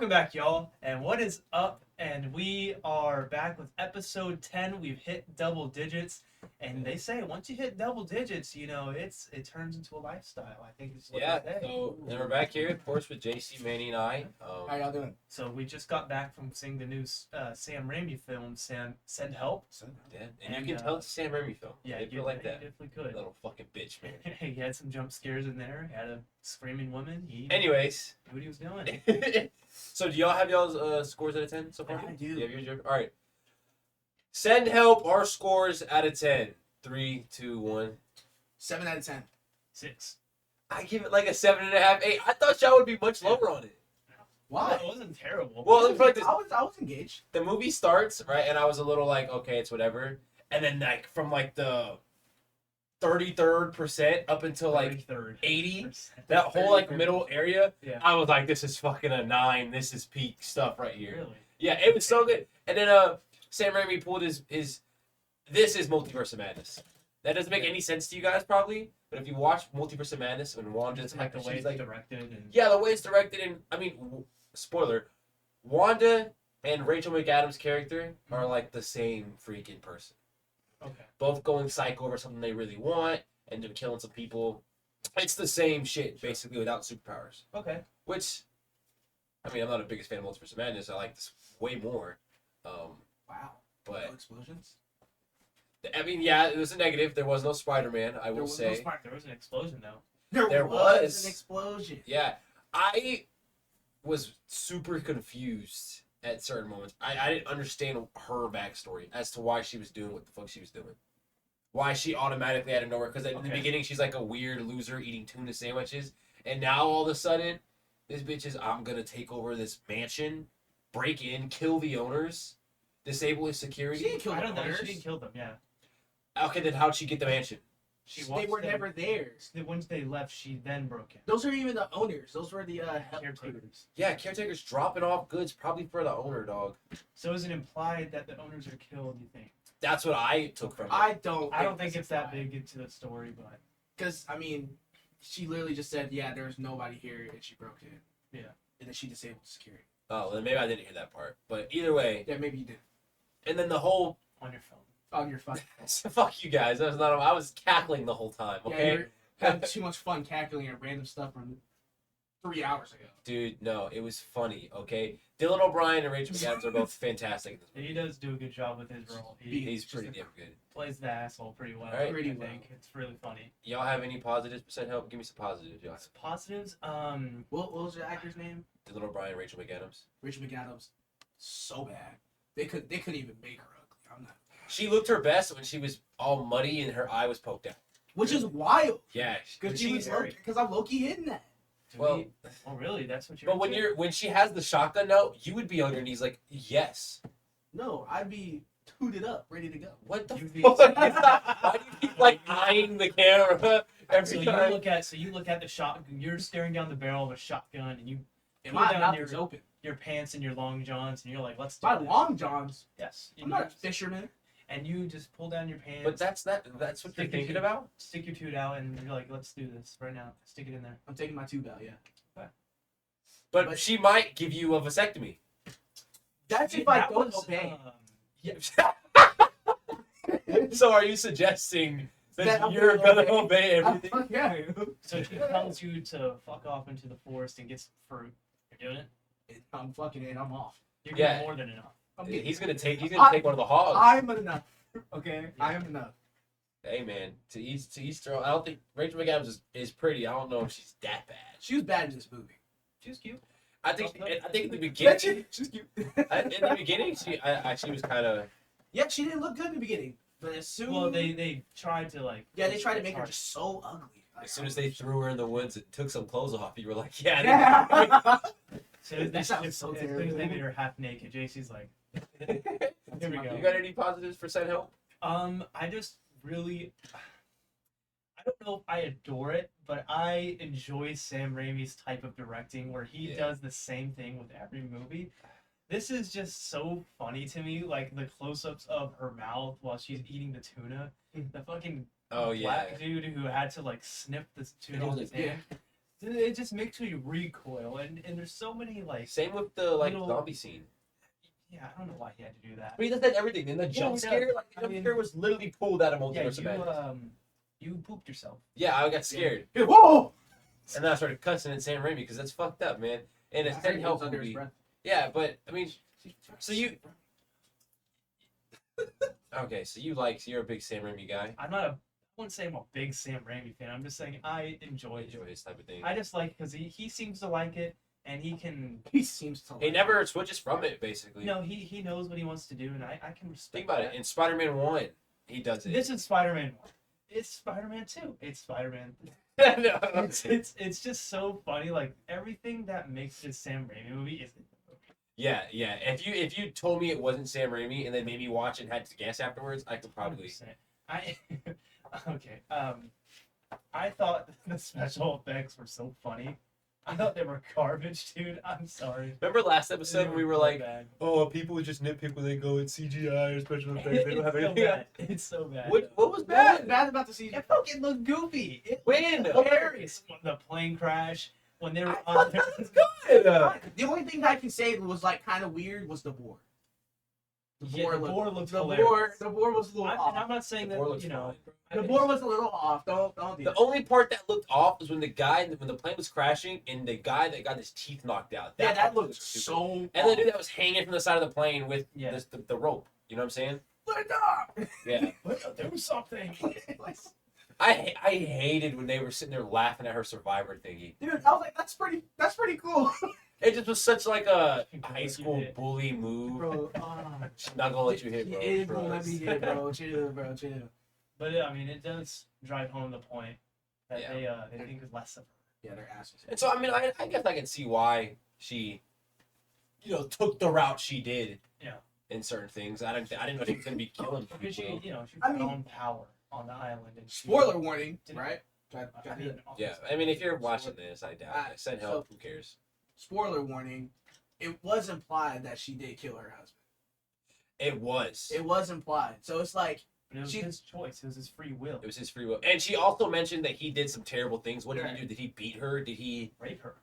Welcome back, y'all. And what is up? And we are back with episode 10. We've hit double digits. And they say once you hit double digits, you know, it turns into a lifestyle. I think it's what they say. So and we're back here, of course, with JC, Manny, and I. How y'all doing? So we just got back from seeing the new Sam Raimi film, Send Help. Yeah, and you can tell it's a Sam Raimi film. Yeah, you feel like that. You definitely could. Little fucking bitch, man. He had some jump scares in there. He had a screaming woman. Anyways. Knew what he was doing. So do y'all have y'all's scores out of 10 so far? I do. You have yours? All right. Send Help, our scores out of 10. 3, 2, 1. 7 out of 10. 6. I give it like a 7.5, 8. I thought y'all would be much lower on it. Why? It wasn't terrible. Well, it's like this. I was engaged. The movie starts, right, and I was a little like, okay, it's whatever. And then like from like the 33rd% up until like 80, that whole like middle area, Yeah. I was like, this is fucking a 9. This is peak stuff right here. Really? Yeah, it was so good. And then Sam Raimi pulled his this is Multiverse of Madness. That doesn't make any sense to you guys probably, but if you watch Multiverse of Madness and Wanda's Like the way she's it's like, directed. And... yeah, the way it's directed, and I mean, spoiler, Wanda and Rachel McAdams' character are like the same freaking person. Okay. Both going psycho over something they really want, and then killing some people. It's the same shit, basically, without superpowers. Okay. Which, I mean, I'm not a biggest fan of Multiverse of Madness. I like this way more. Wow. But No explosions? I mean, yeah, it was a negative. There was no Spider-Man, I will was say. There was an explosion though. There was. an explosion. Yeah, I was super confused at certain moments. I didn't understand her backstory as to why she was doing what the fuck she was doing. Why she automatically out of nowhere. Because in the beginning, she's like a weird loser eating tuna sandwiches. And now all of a sudden, this bitch is, I'm going to take over this mansion, break in, kill the owners, disable his security. She didn't kill I the don't know. owners. She didn't kill them. Yeah. Okay, then how'd she get the mansion? They were never theirs. Once they left, she then broke in. Those aren't even the owners. Those were the Caretakers. Yeah, caretakers dropping off goods probably for the owner, dog. So is it implied that the owners are killed? You think? That's what I took from it. I don't think it's that big into the story, but because I mean, she literally just said, "Yeah, there's nobody here," and she broke in. Yeah. And then she disabled security. Oh, then maybe I didn't hear that part. But either way, Yeah, maybe you did. and then the whole on your phone. On your phone. fuck you guys. That was not. I was cackling the whole time. Yeah, Okay, you're having too much fun cackling at random stuff from 3 hours ago. dude. No, it was funny. Okay, Dylan O'Brien and Rachel McAdams are both fantastic in this movie. He does do a good job with his role. He's pretty damn good. Plays the asshole pretty well. Alright. Pretty I well. think it's really funny. Y'all have any positives? Percent help. Give me some positives. Y'all. Positives. What was the actor's name? Dylan O'Brien, Rachel McAdams. Rachel McAdams. So bad. They couldn't even make her ugly. I'm not. She looked her best when she was all muddy and her eye was poked out. Which is wild. Yeah, Because She's because I'm low-key hitting that. well, oh really? That's what you're. but into? when she has the shotgun now, you would be on your knees like, yes. No, I'd be tooted up, ready to go. What the You'd be- fuck? Why do you keep like eyeing the camera every So time? you look at the shotgun. You're staring down the barrel of a shotgun, and you And pull my down mouth your, is open. your pants and your long johns, and you're like, let's do My this. long johns. Yes. I'm not a fisherman. And you just pull down your pants. But that's what you're Stick your thinking tooth- about? Stick your tooth out, and you're like, let's do this right now. Stick it in there. I'm taking my tube out, yeah. But she might give you a vasectomy. That's See, if I that don't was, obey. Yeah. So are you suggesting that That I'm you're gonna gonna obey everything? Yeah. So she tells you to fuck off into the forest and get some fruit. You're doing it? I'm fucking in. I'm off. You're Yeah. getting more than enough. I'm getting. He's gonna take one of the hogs. I'm enough. Okay, I am enough. Hey man, to each their own. I don't think Rachel McAdams is pretty. I don't know if she's that bad. She was bad in this movie. She's cute. I think in the beginning, She's cute. in the beginning, she was kind of. Yeah, she didn't look good in the beginning, but as soon Well, they tried to like. yeah, they tried to make her hard. just so ugly. Like, As soon as they threw her in the woods and took some clothes off, you were like, yeah. yeah. So they, That sounds so as soon as terrible. they made her half naked, JC's like, Here we go. You got any positives for Send Help? I just really, I don't know if I adore it, but I enjoy Sam Raimi's type of directing where he Yeah. does the same thing with every movie. This is just so funny to me, like the close-ups of her mouth while she's eating the tuna. The fucking Oh yeah. black dude who had to like snip the tuna on his Yeah. hand. It just makes me recoil, and there's so many like. Same with the like Little- zombie scene. Yeah, I don't know why he had to do that. But he does that everything. And the jump he scare, does. like the I jump mean- scare was literally pulled out of Yeah, Multiverse of Madness. you pooped yourself. Yeah, I got scared. Whoa! And then I started cussing at Sam Raimi because that's fucked up, man. And it's didn't help under his movie. breath. Yeah, but I mean, so you okay? So you're a big Sam Raimi guy. I wouldn't say I'm a big Sam Raimi fan. I'm just saying I enjoy Enjoy it. his type of thing. I just like because he seems to like it, and he can. He seems to. He never switches from it, basically. You know, he knows what he wants to do, and I can respect. Think about that. it. In Spider-Man 1, he does it. This is Spider-Man 1. It's Spider-Man 2. It's Spider-Man. No. It's just so funny. Like everything that makes this Sam Raimi movie is. Yeah. If you told me it wasn't Sam Raimi and then made me watch it and had to guess afterwards, I could probably. 100%. Okay. I thought the special effects were so funny. I thought they were garbage, dude. I'm sorry. Remember last episode when we were like, bad. "Oh, people just nitpick when they go in CGI or special effects. They don't have It's so anything." bad. It's so bad. What was What was bad? bad about the season? It fucking looked goofy. It When? was hilarious. The plane crash when they were I on thought there. It's good. The only thing that I can say was like kind of weird was the boar. Yeah, the boar looked the hilarious. boar was a little And off. I'm not saying The that boar looks you know. fine. The boar was a little off. Don't do The that. only part that looked off was when the plane was crashing and the guy that got his teeth knocked out. Yeah, that part looked was stupid. so. And the dude that was hanging from the side of the plane with Yeah. the rope. You know what I'm saying? Linda! Yeah. Do something. I hated when they were sitting there laughing at her survivor thingy. Dude, I was like, that's pretty cool, It just was such like a Bro, high you school hit. bully move. bro. Not gonna let you hit, bro. It won't let me hit, bro. Chill, bro. Chill. But I mean, it does drive home the point that Yeah. they think less of her. Yeah, they're assholes. And so I mean, I guess I can see why she, took the route she did. Yeah. In certain things, I didn't know she was gonna be killing Because she, people. she I mean- found power on the island. And she, Spoiler warning, Didn't- right? I mean, Yeah, I mean, if you're watching this, I doubt it. Send so- help. Who cares? Spoiler warning. It was implied that she did kill her husband. It was. It was implied. So it's like, but it was she- his choice. It was his free will. It was his free will. And she also mentioned that he did some terrible things. What did he Right. do? Did he beat her? Did he? Rape her.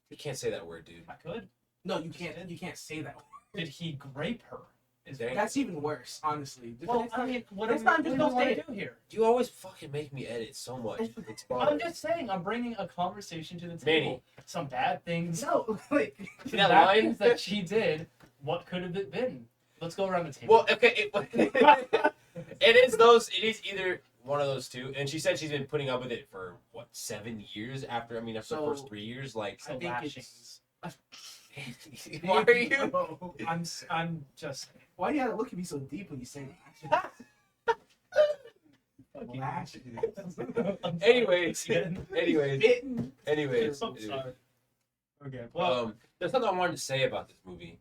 You can't say that word, dude. I could. no, you can't. You can't say that. Did he grape her? Is Dang. That's even worse, honestly. well, I mean, what next do time, we just don't want say to it. do here? You always fucking make me edit so much. It's I'm bothering. just saying. I'm bringing a conversation to the Manny. table. Some bad things. No, like, See Some that bad line? things that she did. What could have it been? Let's go around the table. Well, okay. It is either one of those two. And she said she's been putting up with it for what 7 years after. I mean, after the So- first 3 years. Like, so I think lashings. why are you? Bro, I'm just why do you have to look at me so deep when you say that? fucking. Lashes. I'm sorry. Anyways, Again. anyways, Bitten. anyways. I'm sorry. Okay. Well, There's something I wanted to say about this movie.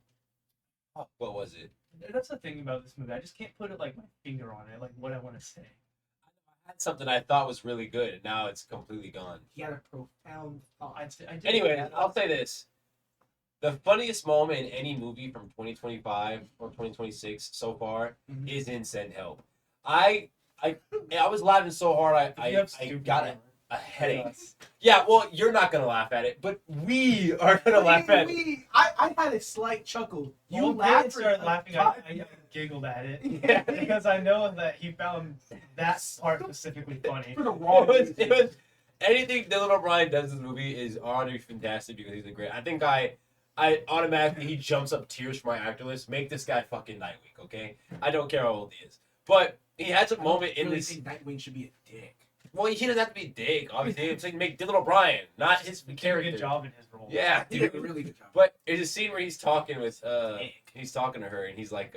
What was it? that's the thing about this movie. I just can't put it like my finger on it, like what I want to say. I had something I thought was really good, and now it's completely gone. He had a profound thought. I did Anyway, I'll say this. The funniest moment in any movie from 2025 or 2026 so far Mhm. is in Send Help. I was laughing so hard If you have I stupid got humor, a headache. yes. Yeah, well, you're not gonna laugh at it, but we are gonna laugh at it. I had a slight chuckle. You Well, laughed. David started laughing. I giggled at it Yeah. because I know that he found that part specifically funny. for the wrong It was anything Dylan O'Brien does in this movie is already fantastic because he's a great. I think I automatically he jumps up tiers for my actor list. Make this guy fucking Nightwing, okay? I don't care how old he is, but he has a moment in really this. think Nightwing should be a dick. Well, he doesn't have to be Dick. Obviously, it's like make Dylan O'Brien, not his He did a character. good job in his role. Yeah, He did a dude. really good job. But there's a scene where he's talking with he's talking to her and he's like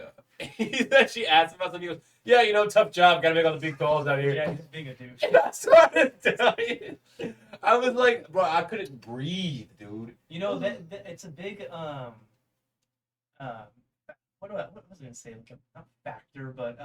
she asks him about something. He goes, "Yeah, tough job, gotta make all the big calls out here." Yeah, he's being a douche. And I started dying. I was like, bro, I couldn't breathe, dude. You know that it's a big what was I gonna say? Like not factor, but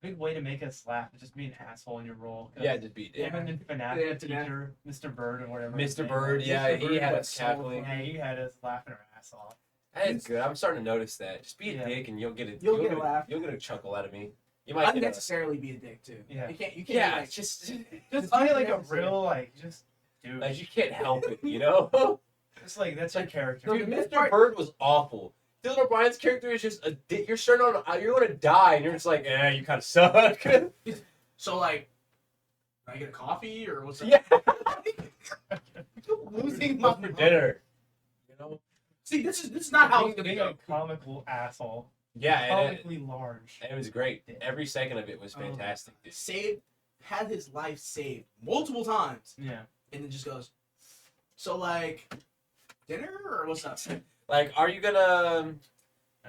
big way to make us laugh is just be an asshole in your role. 'Cause Yeah, just beat him it. and the Yeah, fanatic Fanatic. teacher, Mr. Bird, or whatever. his Mr. name Bird, was. yeah, Mr. he Bird had was us so cackling. Yeah, he had us laughing our ass off. That's good. I'm starting to notice that. Just be a Yeah. dick and you'll get a You'll get a laugh. You'll get a chuckle out of me. You might get Unnecessarily be a dick too. Yeah. You can't. yeah, like, just Just Just be be like a necessary. real just douche. Like you can't help it, you know. It's like that's your character. Dude, Dude, Mr. Bird was awful. Dylan O'Brien's character is just you're starting on, you're gonna die, and you're just like, you kind of suck. So like, can I get a coffee or what's up? Yeah. Losing my What's for dinner? You know. See, this is not how it's gonna Being go. a comical asshole. Yeah, and Comically large. it was great. Every second of it was fantastic. Dude. Had his life saved multiple times, Yeah. and then just goes. So like, dinner or what's up? Like, are you gonna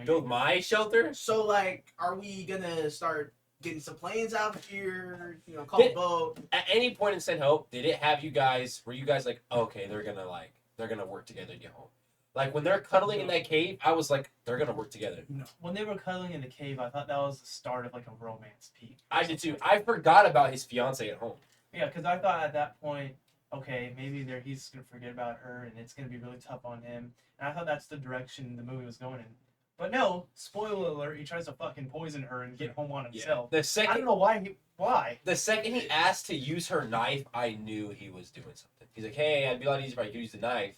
build my shelter? So like, are we gonna start getting some planes out here? You know, call a boat. At any point in Send Hope, did it have you guys? Were you guys like, okay, they're gonna work together to get home? Like when they're cuddling in that cave, I was like, they're gonna work together. No. When they were cuddling in the cave, I thought that was the start of like a romance peak. I did too. I forgot about his fiance at home. Yeah, because I thought at that point, okay, maybe he's gonna forget about her, and it's gonna be really tough on him. And I thought that's the direction the movie was going in. But no, spoiler alert, he tries to fucking poison her and get home on himself. The I second don't know why. The second he asked to use her knife, I knew he was doing something. He's like, hey, it'd be a lot easier if I could use the knife.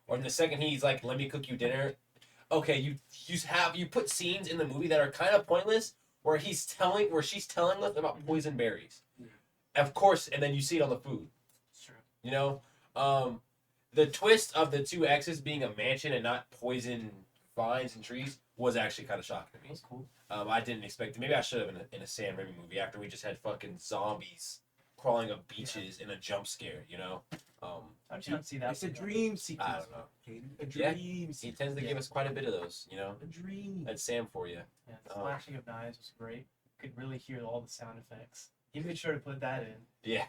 Or in the second he's like, let me cook you dinner. Okay, you put scenes in the movie that are kind of pointless where she's telling us about poison berries. Yeah. Of course, and then you see it on the food. It's true. You know? The twist of the two exes being a mansion and not poison vines and trees was actually kind of shocking to me. That's cool. I didn't expect it. Maybe I should have in a Sam Raimi movie after we just had fucking zombies crawling up beaches in a jump scare, you know? How did you not see that? It's a dream sequence. I don't know. A Yeah. dream He sequence. tends to give us quite a bit of those, you know? A dream. That's Sam for you. Yeah, the slashing of knives was great. Could really hear all the sound effects. He made sure to put that in. Yeah.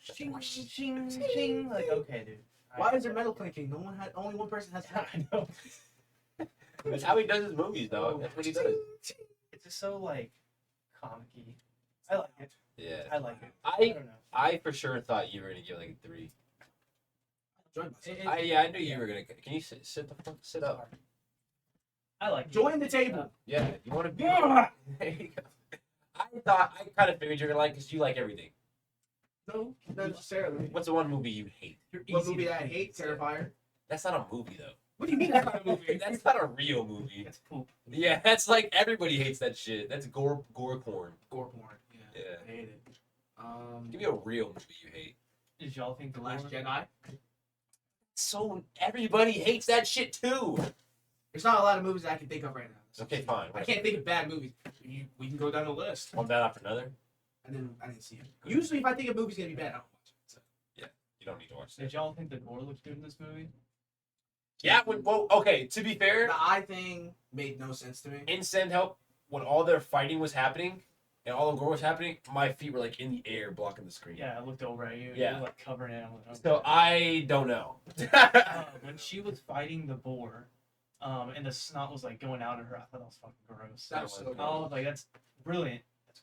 Shing, shing, shing. Like, okay, dude. Why is there metal clinking? Only one person has metal. I know. That's how he does his movies, dog. That's what he does. It's just so like comic-y. I like it. Yeah. I like it. I don't know. I for sure thought you were gonna give like a 3. Enjoyed myself. I knew you were gonna. Can you sit up? I like it. Join the table. Yeah. You want to be? Yeah. There you go. I kind of figured you're gonna like because you like everything. No, not necessarily. What's the one movie you hate? You're What easy movie to I please. hate? Terrifier. That's not a movie though. What do you mean that's not a movie? That's not a real movie. It's poop. Yeah, that's like everybody hates that shit. That's gore porn. Gore porn. Yeah. Yeah. I hate it. Give me a real movie you hate. Did y'all think The Last Jedi. So everybody hates that shit too. There's not a lot of movies I can think of right now. Okay, fine. I can't think of bad movies. We can go down the list. One bad after another. I didn't see it. Usually, if I think a movie's gonna be bad, I don't watch it. So. You don't need to watch Did that. y'all think the gore looked good in this movie? Yeah. Okay. To be fair, The eye thing made no sense to me. in Send Help, when all their fighting was happening and all the gore was happening, my feet were like in the air blocking the screen. Yeah, I looked over at you. Yeah. You were like covering it. I'm like, okay. So I don't know. When she was fighting the boar, and the snot was like going out of her, I thought that was fucking gross. That was so was good. I was like, that's brilliant. That's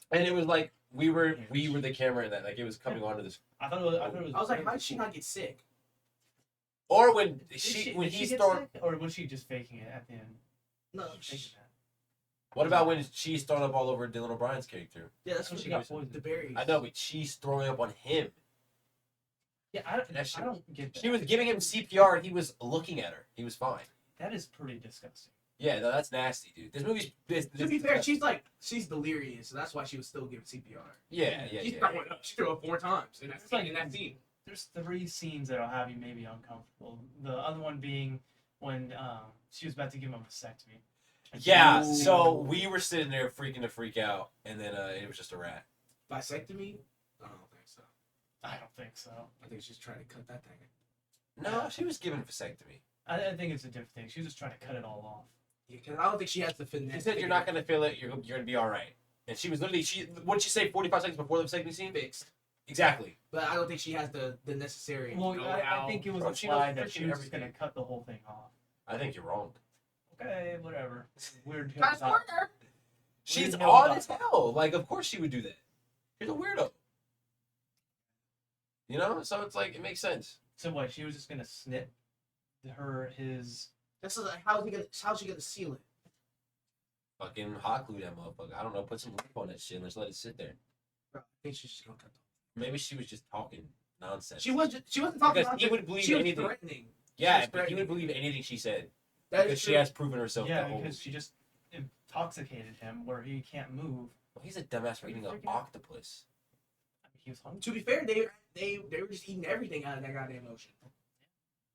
gross. And it was like we were the camera in that, like it was coming onto this. I thought it was. I was like, how did she not get sick? Or when Did when did he get stormed. sick, or was she just faking it at the end? No. Faking that. What about when she's throwing up all over Dylan O'Brien's character? Yeah, that's So when she she got got poisoned. the berries. I know, but she's throwing up on him. Yeah, I That shit- don't get that. She was giving him CPR and he was looking at her. He was fine. That is pretty disgusting. Yeah, no, that's nasty, dude. This movie's To be fair, she's delirious, so that's why she was still giving CPR. yeah. She threw up 4 times in It's like- that scene. There's 3 scenes that'll have you maybe uncomfortable. The other one being when she was about to give him a vasectomy. Yeah, Ooh. so we were sitting there freaking to freak out, and then it was just a rat. Vasectomy? I don't think so. I don't think so. I think she's trying to cut that thing. No, she was given a vasectomy. I think it's a different thing. She was just trying to cut it all off. Yeah, 'cause I don't think she has the finesse. She said you're not gonna feel it. You're gonna be all right. And she was literally what did she say? 45 seconds before the vasectomy scene. fixed. Exactly. But I don't think she has the necessary. Well, know-how. I think it was Bro, she implied knows that she freaking was just everything. gonna cut the whole thing off. I think you're wrong. Okay, whatever. Weird. Fast hilltop. forward. She's didn't know odd about as hell. Like, of course she would do that. She's a weirdo. You know, so it's like it makes sense. So what? She was just gonna snip his. This is like, how's she gonna seal it? Fucking hot glue that motherfucker. I don't know. Put some lip on that shit and let's let it sit there. Bro, I think she's just gonna cut Maybe she was just talking nonsense. She wasn't talking Because about he would believe she was anything. threatening. Yeah, was but he would threatening. believe anything she said That because is she true. has proven herself. Yeah, to hold. because she just intoxicated him where he can't move. Well, he's a dumbass for eating an Freaking out. octopus. I mean, he was hungry. To be fair, they were just eating everything out of that goddamn ocean.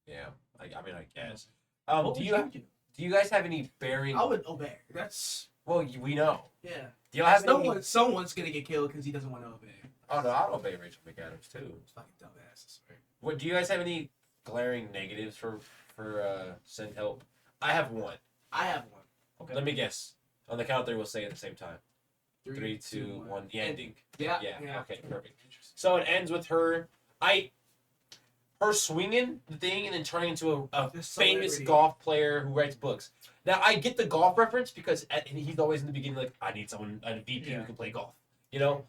Yeah, I mean, I guess. What Do would you do? do you guys have any bearing? I would obey. That's Well, we know. yeah. Do you have any? Someone's gonna get killed because he doesn't want to obey. Oh no, I'll obey Rachel McAdams too. It's fucking dumbass. I swear. What do you guys have any glaring negatives for Send Help? I have one. I have one. Okay. Let me guess. On the count of three, we'll say it at the same time. 3, 2, 1. The ending. Yeah. Yeah. Okay. Perfect. So it ends with her swinging the thing and then turning into a This famous celebrity. golf player who writes books. Now I get the golf reference because he's always in the beginning like, I need someone, a VP who can play golf. You know,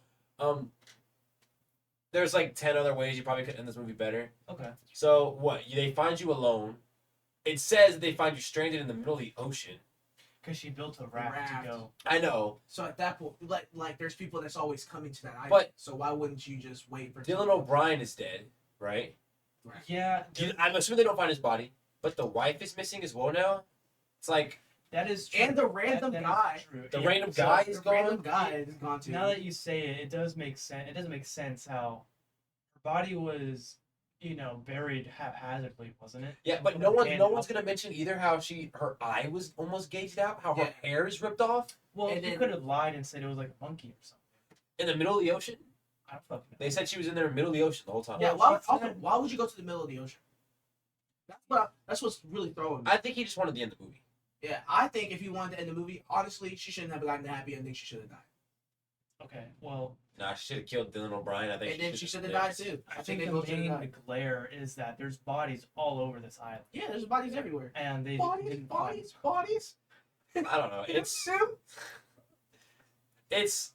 there's like 10 other ways you probably could end this movie better. Okay. So what? They find you alone. It says that they find you stranded in the middle of the ocean. Because she built a raft to go. I know. So at that point, like there's people that's always coming to that island. But- so why wouldn't you just wait for Dylan O'Brien is dead, right? Right. Yeah, I'm assuming they don't find his body, but the wife is missing as well now. It's like that is true. And the random That is guy. true. the Yeah, random so guy The is gone. random guy is gone too. Now that you say it, it does make sense. It doesn't make sense how her body was, buried haphazardly, wasn't it? Yeah, but With no her hand one's up. gonna mention either how her eye was almost gauged out, how her Yeah. hair is ripped off Well, And you then- could have lied and said it was like a monkey or something. in the middle of the ocean. I don't fucking know. They said she was in there in the middle of the ocean the whole time. yeah, she said- why would you go to the middle of the ocean? That's what's really throwing me. I think he just wanted to end the movie. Yeah, I think if you wanted to end the movie, honestly, she shouldn't have gotten the happy ending. She should have died. Okay, well, Nah, she should have killed Dylan O'Brien. I think. And then she should have lived. died too. I think they the both should have main died. glare is that there's bodies all over this island, Yeah, there's bodies everywhere. and they Bodies, didn't bodies, find bodies. I don't know. Soup. That's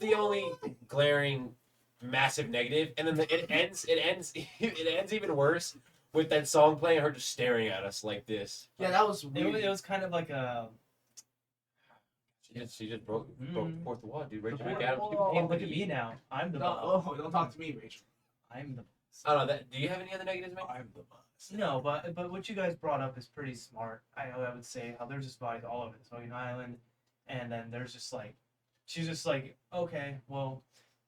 the only glaring, massive negative, and then it ends even worse with that song playing, her just staring at us like this. Yeah, that was It weird. was kind of like a. She just broke the fourth wall, dude. Rachel Hey, McAdams. look at me now. I'm the boss. Oh, don't talk to me, Rachel. I'm the. I don't know. Do you have any other negatives, man? I'm the boss. No, but what you guys brought up is pretty smart. I would say how there's just bodies all over this fucking island, and then there's just like, she's just like, okay, well,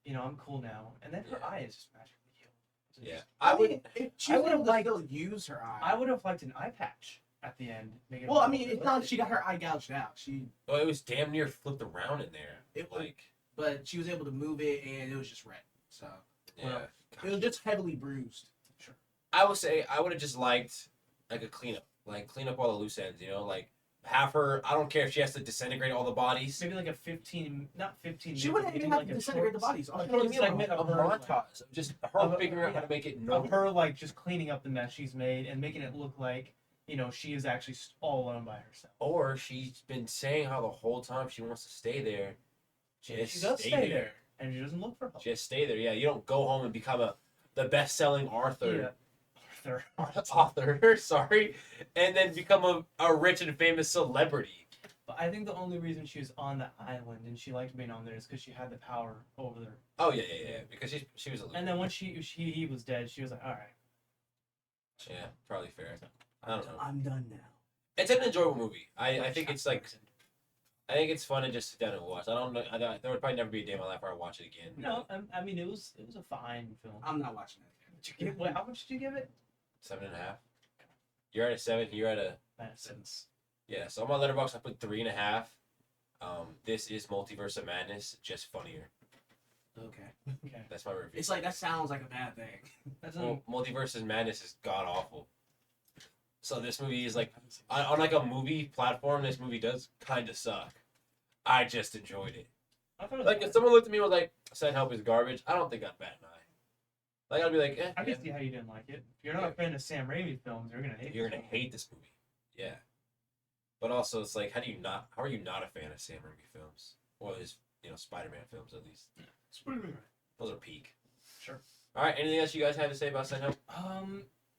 I'm cool now, and then her Yeah. eye is just magically healed. Yeah, I would. mean, if she I would would've have liked- still use her eye. I would have liked an eye patch at the end. Make it Well, I more mean, it's not like she got her eye gouged out. Oh, it was damn near flipped around in there. It was- Like, But she was able to move it, and it was just red. So yeah. Well, it was just heavily bruised. I would say I would have just liked like a cleanup, like clean up all the loose ends. Like have her. I don't care if she has to disintegrate all the bodies. maybe like a 15, not 15. She minutes, wouldn't even maybe have like to a disintegrate the short- bodies. All like she had a to do segment a of her, like, montage of just her of- figuring out how yeah. to make it of normal. her like just cleaning up the mess she's made and making it look like she is actually all alone by herself. Or she's been saying how the whole time she wants to stay there. Just She does stay there, and she doesn't look for help. Just stay there. Yeah, you don't go home and become the best-selling author. Author, sorry, and then become a rich and famous celebrity. But I think the only reason she was on the island and she liked being on there is because she had the power over there. Oh yeah. Because she was a loser. And then when he was dead, she was like, all right. Yeah, probably fair. I don't know. I'm done now. It's an enjoyable movie. I think it's like I think it's fun to just sit down and watch. I don't know. There would probably never be a day in my life where I watch it again. No, I mean it was a fine film. I'm not watching that. Did you give, how much did you give it? 7.5. You're at a 7. You're at a Since yeah. So on my letterbox, I put 3.5. This is Multiverse of Madness, just funnier. Okay. okay, That's my review. It's like that sounds like a bad thing. that's Well, Multiverse of Madness is god awful. So this movie is like on like a movie platform. This movie does kind of suck. I just enjoyed it. I thought it was Like fine. if someone looked at me and was like, "Send Help is garbage," I don't think I'd bat an eye. Like I'd be like, I yeah, can see how you didn't like it. If you're not a fan of Sam Raimi films, you're gonna hate. you're this gonna one. hate this movie. Yeah. But also, it's like, how are you not a fan of Sam Raimi films? Well, his Spider-Man films at least. Those are peak. Sure. All right. Anything else you guys have to say about Send Help?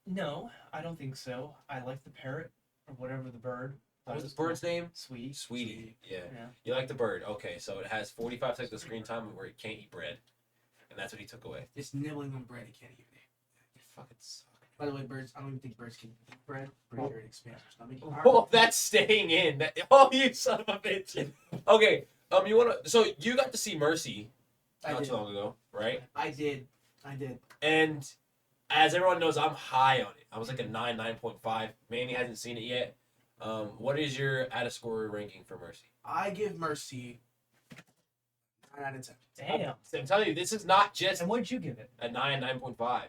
No, I don't think so. I like the parrot or whatever the bird. What was the bird's name? Sweet. Sweetie. Yeah. Yeah. You like the bird? Okay. So it has 45 seconds of screen time where it can't eat bread, and that's what he took away. It's nibbling on bread. He can't eat it. fucking suck. By the way, birds. I don't even think birds can eat bread. Pretty sure it expands their stomach. Oh, that's staying in. Oh, you son of a bitch. Okay. You wanna? So you got to see Mercy I not did. too long ago, right? I did. And as everyone knows, I'm high on it. I was like a 9.5. Manny hasn't seen it yet. What is your out of score ranking for Mercy? I give Mercy 9 out of 10. Damn. I'm telling you, this is not just And what'd you give it? a 9.5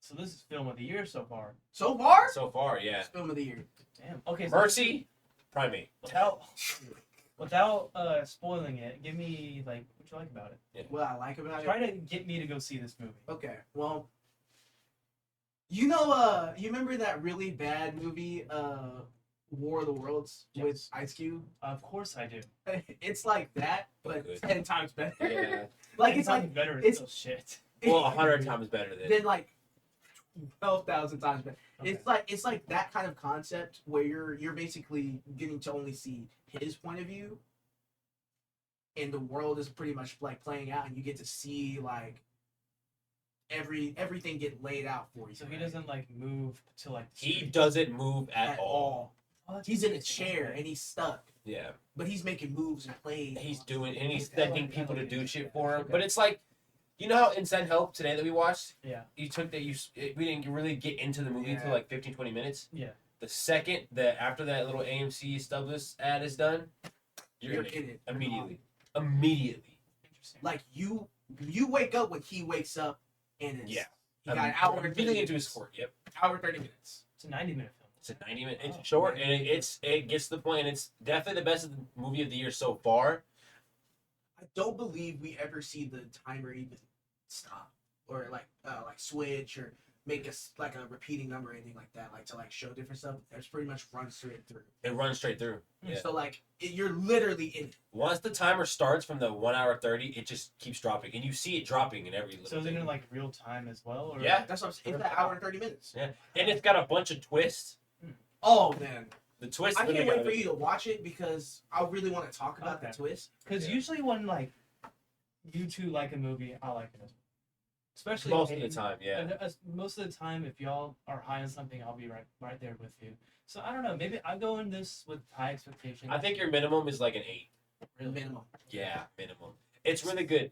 So this is film of the year so far. So far, so far. Yeah. it's film of the year. Damn. Okay. So Mercy, primate. without spoiling it, give me like what you like about it. What I like about Try it. to get me to go see this movie. Okay, well, you remember that really bad movie, War of the Worlds Yes. with Ice Cube? Of course I do. It's like that, but Good. 10 times better. Yeah. Like it's Sounds like better. it's- Still shit. Well, 100 times better than. then like 12,000 times better. Okay. It's like that kind of concept where you're basically getting to only see his point of view, and the world is pretty much like playing out, and you get to see like everything get laid out for you. So he right? doesn't like move to like. the He street? doesn't move at at all. all. Oh, that's He's in a interesting. chair and he's stuck, Yeah. but he's making moves and plays. He's doing, and he's Okay. sending people to do shit for him. Okay. But it's like, you know how in Send Help today that we watched, Yeah. we didn't really get into the movie Yeah. until like 15, 20 minutes. Yeah. The second that after that little AMC Stubless ad is done, you're in it in it immediately. Immediately. Interesting. Like you wake up when he wakes up, and it's Yeah. he got an hour and 30 immediately into his minutes. court. Yep. Hour and 30 minutes. It's a 90-minute film. It's a 90-minute. It's Oh, short man. and it gets to the point. And it's definitely the best of the movie of the year so far. I don't believe we ever see the timer even stop or like switch or make us like a repeating number or anything like that, like to like show different stuff. It's pretty much runs straight through. It runs straight through. Yeah. So like you're literally in it. Once the timer starts from the 1 hour 30, it just keeps dropping, and you see it dropping in every little. So is it thing. in like real time as well? Or Yeah. That's what I'm saying. It's that hour and 30 minutes. Yeah, and it's got a bunch of twists. Oh man, The twist. I can't literally wait got for you to watch it because I really want to talk about Okay. the twist. Because Yeah. usually when like you two like a movie, I like it as well. Especially most of the time. Yeah. Most of the time, if y'all are high on something, I'll be right there with you. So I don't know. Maybe I go in this with high expectations. I think your minimum is like an 8. really. Minimum. Yeah, minimum. It's really good.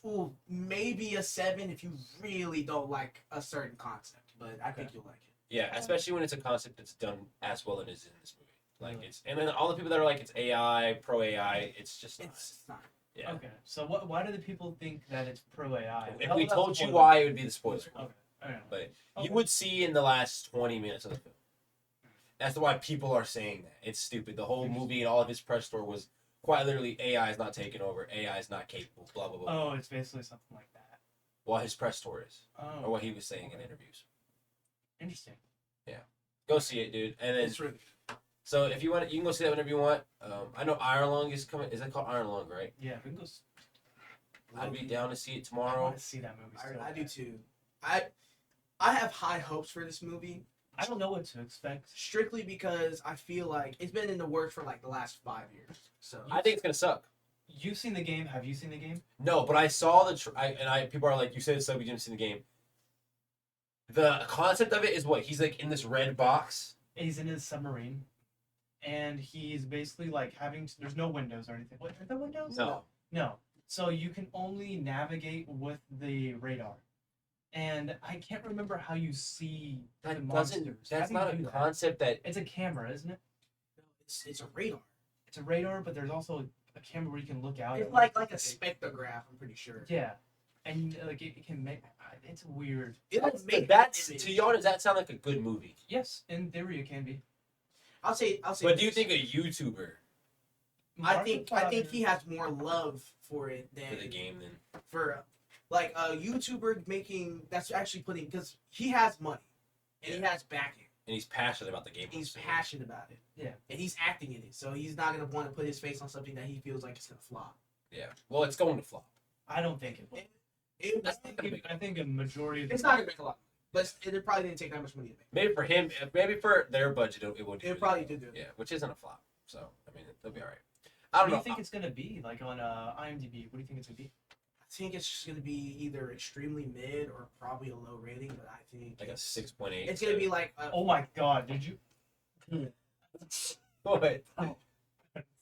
Ooh, maybe a 7 if you really don't like a certain concept, but I think you'll like it. Yeah, especially when it's a concept that's done as well as it is in this movie. Like Really? it's, and then all the people that are like it's AI, pro AI, it's just not. It's not. Yeah. Okay. So why do the people think that it's pro AI? If we told you why, it would be the spoiler. Okay. I don't know. But Okay. you would see in the last 20 minutes of the film. That's why people are saying that. It's stupid. The whole movie and all of his press tour was quite literally AI is not taking over. AI is not capable. Blah blah blah. Oh, it's basically something like that. Well, his press tour is, Oh. or what he was saying in interviews. Interesting. Go see it, dude. And then It's really so if you want, you can go see that whenever you want. I know Iron Lung is coming. Is that called Iron Lung, right? Yeah, we can go. I'd be down to see it I tomorrow. want to see that movie. Still. I do too. I have high hopes for this movie I don't know what to expect. strictly because I feel like it's been in the works for like the last 5 years. So I think it's gonna suck. You've seen the game. Have you seen the game? No, but I saw the people are like, you said it's so, but you didn't see the game. The concept of it is what he's like in this red box. He's in his submarine, and he's basically like there's no windows or anything. What are there windows? No. No. So you can only navigate with the radar. And I can't remember how you see the That monsters. doesn't. How That's do you not a do that? concept that. It's a camera, isn't it? it's a radar. It's a radar, but there's also a camera where you can look out. It's at like what's a spectrograph. I'm pretty sure. Yeah, and like it can make. It's weird. It'll That's, make that's image. to y'all. Does that sound like a good movie? Yes, in theory it can be. I'll say. But do you this. think a YouTuber I think he has more love for it than for the game then? for like a YouTuber making that's actually putting because he has money and he Yeah. has backing. And he's passionate about the game. He's passionate about it. Yeah. And he's acting in it, so he's not gonna want to put his face on something that he feels like it's gonna flop. Yeah. Well, it's going to flop. I don't think it will. I think a majority of the It's not gonna make a lot, but it probably didn't take that much money to make. Maybe for him, maybe for their budget, it would. It probably did do. Yeah, which isn't a flop. So I mean, it'll be all right. I What don't do know. you think it's gonna be like on IMDb? What do you think it's gonna be? I think it's just gonna be either extremely mid or probably a low rating, but I think Like a 6.8. it's gonna be like Oh my god, did you? What?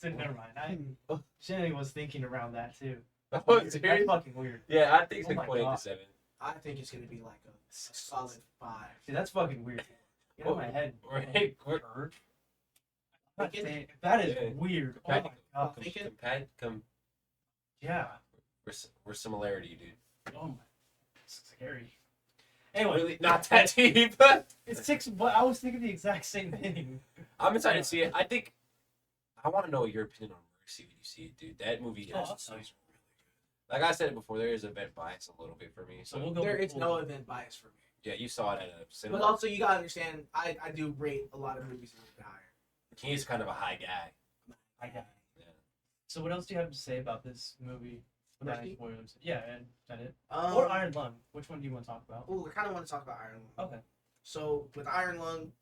Never mind. Jenny was thinking around that too. Oh, That's serious? fucking weird. Yeah, I think Oh my 6.8 to God. 7. I think it's gonna be like a solid 5. Dude, that's fucking weird. Get out of my head. Right. Bird. God damn, that is Yeah. weird. Oh my god. Yeah. We're similarity, dude. Oh my. It's scary. Anyway, Really, not that deep, but it's 6. But I was thinking the exact same thing. I'm excited to see it. I think I want to know your opinion on Mercy when you see it, dude. That movie Oh, has that's some- nice. like I said it before, there is event bias a little bit for me. So So we'll go. There is no event bias for me. yeah, you saw it at a But cinema. also, you gotta understand, I do rate a lot of movies a little bit higher. He's kind of a high guy. I got it. Yeah. So what else do you have to say about this movie? Without any Mercy? spoilers. Yeah, and is that it? Or Iron Lung. Which one do you want to talk about? Oh, I kind of want to talk about Iron Lung. Okay. So with Iron Lung,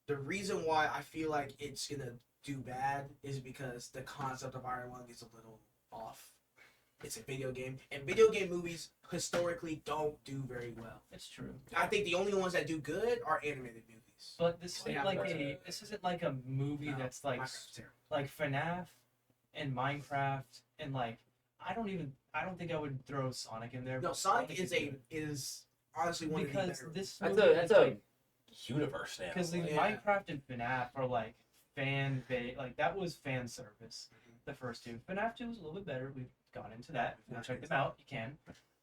the reason why I feel like it's gonna do bad is because the concept of Iron Lung is a little off. It's a video game, and video game movies historically don't do very well. It's true. I think the only ones that do good are animated movies. But this Yeah, isn't like but- a. This isn't like a movie No, that's like Minecraft's terrible. like FNAF and Minecraft and like I don't think I would throw Sonic in there. No, but Sonic is is honestly one because of the better. this That's movie that's is a like universe now. because Like, Yeah. Minecraft and FNAF are like fan base, like that was fan service. The first two, FNAF 2 was a little bit better. We've gone into that. If you want to check them out, you can.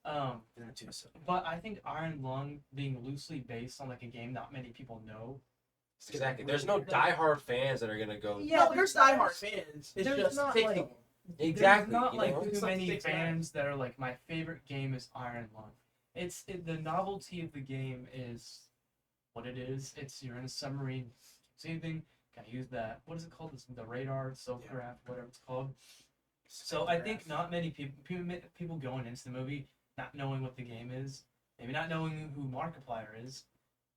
Yeah, too, so. But I think Iron Lung being loosely based on like a game not many people know. exactly. There's no diehard fans that are gonna go. No, there's diehard fans. It's there's just not, six like- of them. Exactly. There's not you like know? too It's like many 6 fans that are like my favorite game is Iron Lung. The novelty of the game is what it is. It's you're in a submarine. Same thing. Gotta use that. What is it called? The radar, self-graph, whatever it's called. So I think not many people going into the movie not knowing what the game is, maybe not knowing who Markiplier is,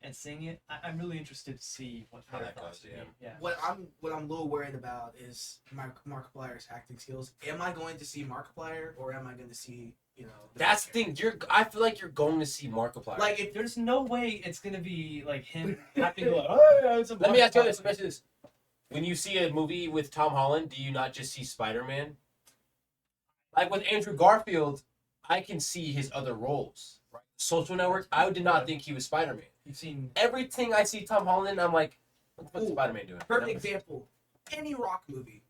and seeing it. I'm really interested to see what How their that thoughts goes, would be. Yeah. What I'm a little worried about is Markiplier's acting skills. Am I going to see Markiplier or am I going to see That's the thing. I feel like you're going to see Markiplier. like if There's no way it's gonna be like him having to go. Oh, yeah, it's a Let me ask you this. Markiplier." Let me ask you this. When you see a movie with Tom Holland, do you not just see Spider-Man? Like with Andrew Garfield, I can see his other roles. Right? Social Network, I did not think he was Spider-Man. You've seen. Everything I see Tom Holland, I'm like, what the fuck's Ooh, Spider-Man doing? perfect example, any Rock movie,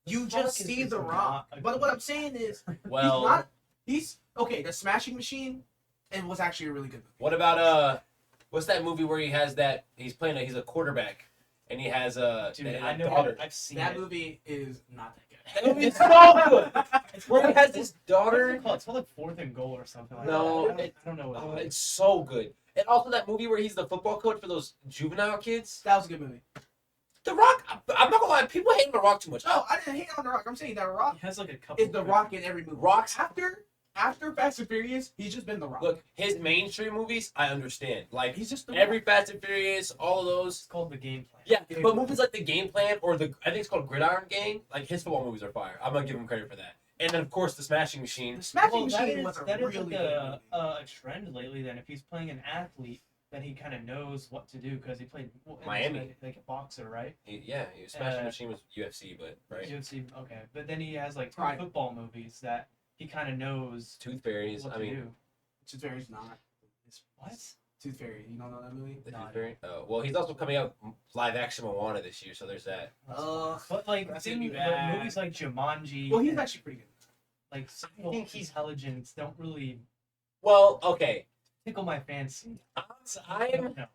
you Rock just is see just The Rock. not a But good- what I'm saying is Well, he's okay. The Smashing Machine, it was actually a really good movie. what about what's that movie where he's he's a quarterback and he has Dude, a I know. daughter. I've seen That it. movie is not that good. That movie's so good. It's Where he called- has his What's daughter. it called? It's called like Fourth and Goal or something like No, that. I don't know what. Oh, it is. it's so good. And also that movie where he's the football coach for those juvenile kids. That was a good movie. The Rock. I'm not gonna lie. People hate The Rock too much. No, I didn't hate on The Rock. I'm saying that Rock He has like a couple. is The Rock in every movie. Rock's- After Fast and Furious, he's just been The Rock. Look, his mainstream movies, I understand. Like he's just the every Rock. Fast and Furious, all of those. It's called The Game Plan. Yeah, but movies like The Game Plan or I think it's called Gridiron Gang. Like his football movies are fire. I'm gonna give him credit for that. And then of course The Smashing Machine. The Smashing Well, Machine that was a is really like good movie. a trend lately. Then if he's playing an athlete, then he kind of knows what to do because he played Miami. like a boxer, right? Smashing Machine was UFC, but right. UFC, okay, but then he has like two Right. football movies that he kind of knows Tooth Fairies. what I to mean, do. Tooth Fairy's not. What? Tooth Fairy. You don't know that movie? the No, Tooth Fairy. Oh, well, he's also coming out live action Moana this year, so there's that. But like that's gonna be but bad. movies like Jumanji, Well, he's and, actually pretty good. like I simple think he's- intelligence don't really Well, okay. tickle my fancy. I'm No.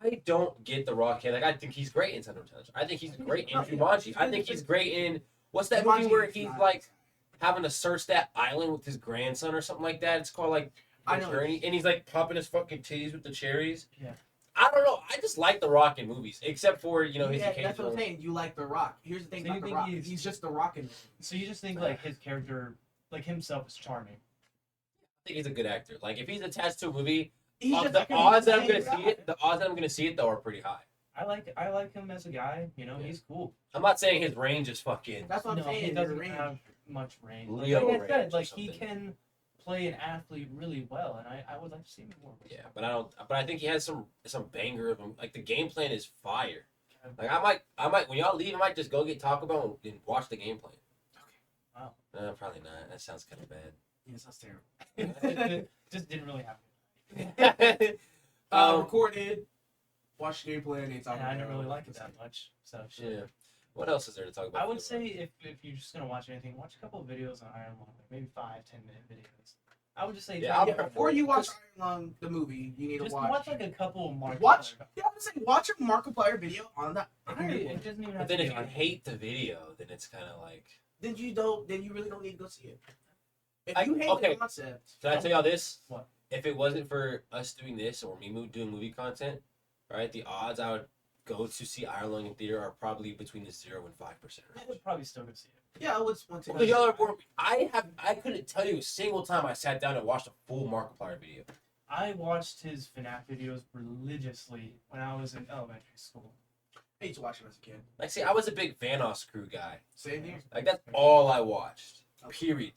I don't get The Rock here. Like, I think he's great in Center of Intelligence. I think he's great in Oh, yeah. Jumanji. I think he's great in what's that movie Jumanji where is he's not- like having to search that island with his grandson or something like that. It's called like The I know. Journey, and he's like popping his fucking titties with the cherries. Yeah. I don't know. I just like The Rock in movies, except for his Yeah, that's what occasional. I'm saying. You like The Rock. Here's the thing So you about The think Rock. he's- He's just The Rock in it. So you just think like his character, like himself, is charming. I think he's a good actor. Like if he's attached to a movie, He's just the like odds that I'm insane gonna see guy. it, the odds that I'm gonna see it though are pretty high. I like him as a guy. You know, Yeah. he's cool. I'm not saying his range is fucking. That's what I'm No, saying. he your doesn't range. have much range. Leo like I range said, or like he something. can play an athlete really well, and I would like to see him more. Yeah, but I don't. But I think he has some banger of him. Like the game plan is fire. Like I might when y'all leave, I might just go get Taco Bell and watch the game plan. Wow. Probably not. That sounds kind of bad. Yes, that's terrible. It just didn't really happen. Recorded, watched the gameplay, and And I didn't really like it that much. So shit. Yeah. What else is there to talk about? I would say if you're just gonna watch anything, watch a couple of videos on Iron Lung, like maybe 5-10 minute videos. I would just say Yeah, before you watch Iron Lung, the movie, you need to just watch. like a couple of Markiplier. Yeah, I would say watch a Markiplier video on the Iron It Lung. doesn't even But have then to if be you on- hate the video, then it's kind of like. Then you don't. Then you really don't need to go see it. If you hate okay. the concept, Can I tell y'all this? What? If it wasn't for us doing this or me doing movie content, right? The odds I would go to see Iron Lung in theater are probably between the 0 and 5% I range. would probably still go see it. yeah, I would want to. Because y'all are more, I couldn't tell you a single time I sat down and watched a full Markiplier video. I watched his FNAF videos religiously when I was in elementary school. I used to watch him as a kid. Like, see, I was a big Vanoss Crew guy. Same here. Like, that's all I watched. Period.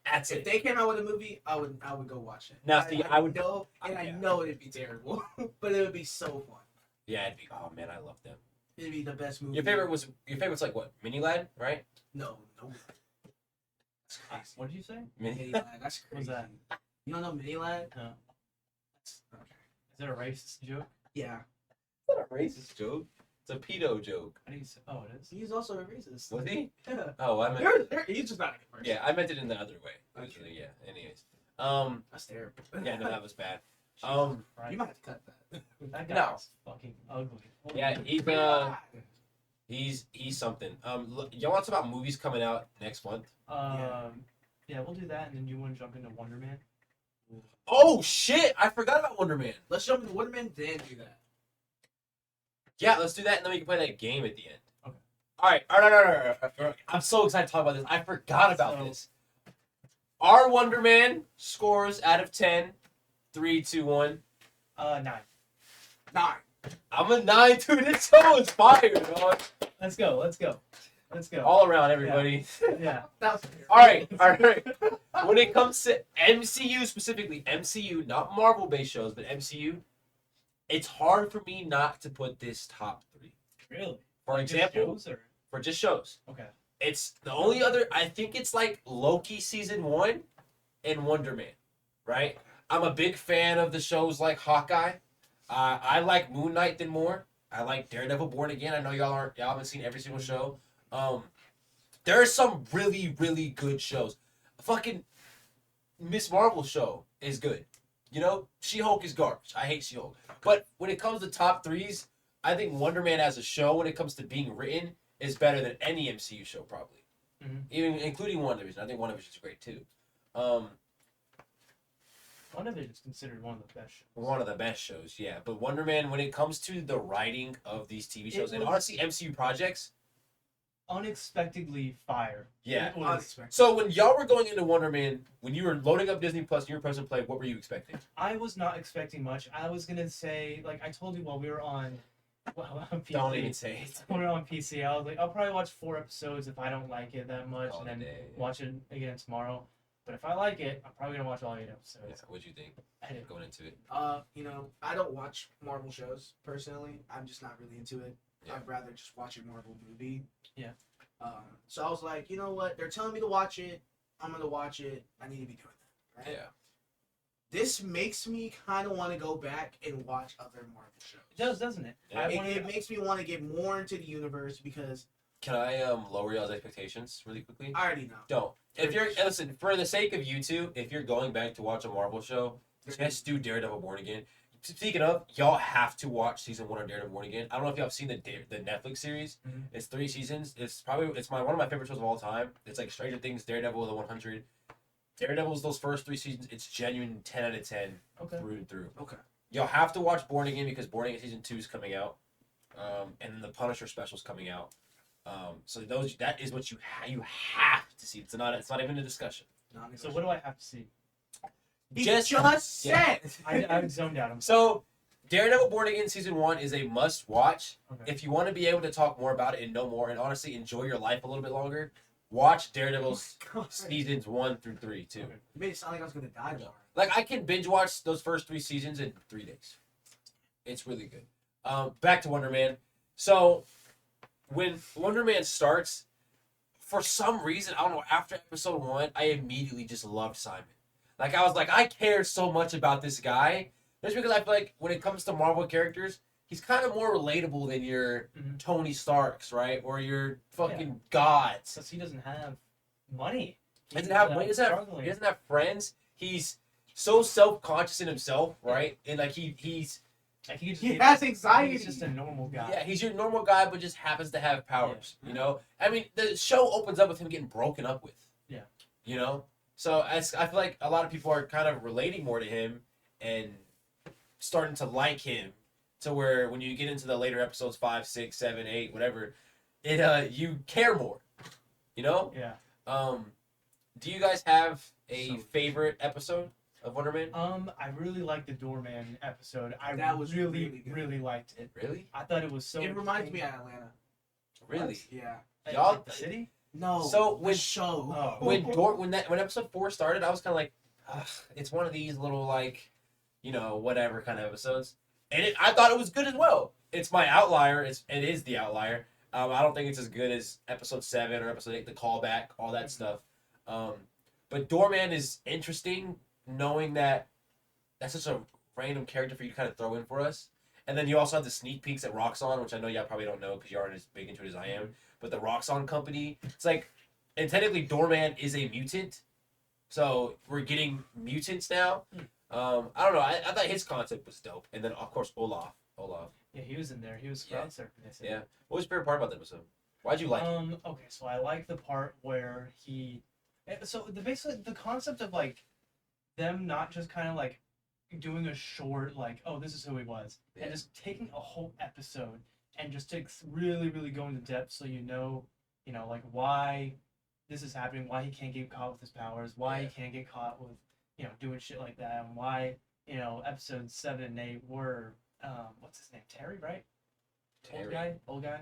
That's If it. they came out with a movie, I would go watch it. Now, see, I would. know, and I Yeah. know it'd be terrible, but it would be so fun. Yeah, it'd be. Oh man, I love them. It'd be the best movie. Your favorite's like what? Mini Lad, right? No. That's crazy. What did you say? Mini Lad, that's crazy. What's that? You don't know Mini Lad? No. Okay. Is it a racist joke? Yeah. It's not a racist joke. It's a pedo joke. How do you say? Oh, it is. He's also a racist. Was he? Yeah. Oh, I meant. He's just not a good person. Yeah, I meant it in the other way. Okay. Yeah. Anyways. That's terrible. Yeah, no, that was bad. Jesus Christ. You might have to cut that. That guy No. is fucking ugly. Yeah, he's something. Y'all want to talk about movies coming out next month? Yeah, we'll do that, and then you want to jump into Wonder Man? Oh shit! I forgot about Wonder Man. Let's jump into Wonderman, then do that. Yeah, let's do that, and then we can play that game at the end. Okay. All right. I'm so excited to talk about this. I forgot about this. Our Wonder Man scores out of 10. 3, 2, 1. 9. 9. I'm a 9, dude. This show is fire, dog. Let's go. All around, everybody. Yeah. That was All right. When it comes to MCU specifically, MCU, not Marvel-based shows, but MCU, it's hard for me not to put this top 3. Really? For Just example, shows, or? for just shows. Okay. It's the only other, I think it's like Loki season 1 and Wonder Man, right? I'm a big fan of the shows like Hawkeye. I like Moon Knight than more. I like Daredevil Born Again. I know y'all haven't seen every single show. There are some really, really good shows. Fucking Miss Marvel show is good. You know, She-Hulk is garbage. I hate She-Hulk. But when it comes to top 3s, I think Wonder Man as a show, when it comes to being written, is better than any MCU show probably. Mm-hmm. Even including WandaVision. I think WandaVision is great too. WandaVision is considered one of the best shows. One of the best shows, yeah. But Wonder Man, when it comes to the writing of these TV shows, and was- honestly MCU projects, Unexpectedly fire. yeah. It was- unexpected. So when y'all were going into Wonder Man, when you were loading up Disney Plus and you were pressing play, what were you expecting? I was not expecting much. I was gonna say, like I told you while we were on PC. Don't even say it. When we were on PC, I was like, I'll probably watch 4 episodes if I don't like it that much, Call and it a then day. watch it again tomorrow. But if I like it, I'm probably gonna watch all 8 Yeah, episodes. what'd you think I didn't. going into it? You know, I don't watch Marvel shows personally. I'm just not really into it. Yeah. I'd rather just watch a Marvel movie. Yeah. So I was like, you know what? They're telling me to watch it. I'm gonna watch it. I need to be doing that. Right? Yeah. This makes me kind of want to go back and watch other Marvel shows. It does, doesn't it? Yeah. I It, wanna- it makes me want to get more into the universe because Can I lower y'all's expectations really quickly? I already know. Don't. If you're listen, for the sake of you two, if you're going back to watch a Marvel show, just do Daredevil Born Again. Speaking of, y'all have to watch season 1 of Daredevil Born Again. I don't know if y'all have seen the Netflix series. Mhm. It's 3 seasons. It's one of my favorite shows of all time. It's like Stranger Things, Daredevil, the 100. Daredevil's those first 3 seasons. It's genuine 10 out of 10 Okay. through and through. Okay. Y'all have to watch Born Again because Born Again season 2 is coming out, and then the Punisher special is coming out. So that is what you have to see. It's not even a discussion. So what do I have to see? He Just- just yeah. said. I zoned out. I'm So, Daredevil Born Again season 1 is a must watch. Okay. If you want to be able to talk more about it and know more, and honestly enjoy your life a little bit longer, watch Daredevil's God. seasons 1 through 3 too. Okay. You made it sound like I was gonna die tomorrow. Like I can binge watch those first 3 seasons in 3 days. It's really good. Back to Wonder Man. So when Wonder Man starts, for some reason, I don't know, after episode 1, I immediately just loved Simon. Like I was like, I care so much about this guy. Just because I feel like when it comes to Marvel characters, he's kind of more relatable than your Mhm. Tony Starks, right? Or your fucking gods. Because he doesn't have money. He doesn't have money. He doesn't have friends. He's so self-conscious in himself, right? And like he's Like, he He has He's anxiety. just a normal guy. yeah, he's your normal guy, but just happens to have powers. Yeah. You know, I mean, the show opens up with him getting broken up with. Yeah. You know, so I feel like a lot of people are kind of relating more to him and starting to like him, to where when you get into the later episodes 5, 6, 7, 8, whatever, you care more. You know. Yeah. Do you guys have a So- favorite episode of Wonder Man? I really liked the Doorman episode. That was really, really good. really liked it. Really? I thought it was so. It reminds me of Atlanta. Really? Yeah. Like, Y'all- the city. No. So the when- show. Oh. When episode 4 started, I was kind of like, ugh, it's one of these little like, whatever kind of episodes, and I thought it was good as well. It's my outlier. It is the outlier. I don't think it's as good as episode 7 or episode 8, the callback, all that stuff. But Doorman is interesting, knowing that that's such a random character for you to kind of throw in for us. And then you also have the sneak peeks at Roxxon, which I know y'all probably don't know because you aren't as big into it as I am. But the Roxxon company, it's like, and technically Doorman is a mutant, so we're getting mutants now. I don't know. I thought his concept was dope, and then of course Olaf. Yeah, he was in there. He was Yeah. crowd surfing. They said. Yeah. What was your favorite part about the episode? Why'd you like it? Okay, so I like the part where so basically the concept of like them not just kind of like doing a short like, oh, this is who he was, Yeah. and just taking a whole episode and just to really really go into depth, so like why this is happening, why he can't get caught with his powers, why Yeah. he can't get caught with doing shit like that, and why episodes 7 and 8 were what's his name, Terry, right? Terry. Old guy.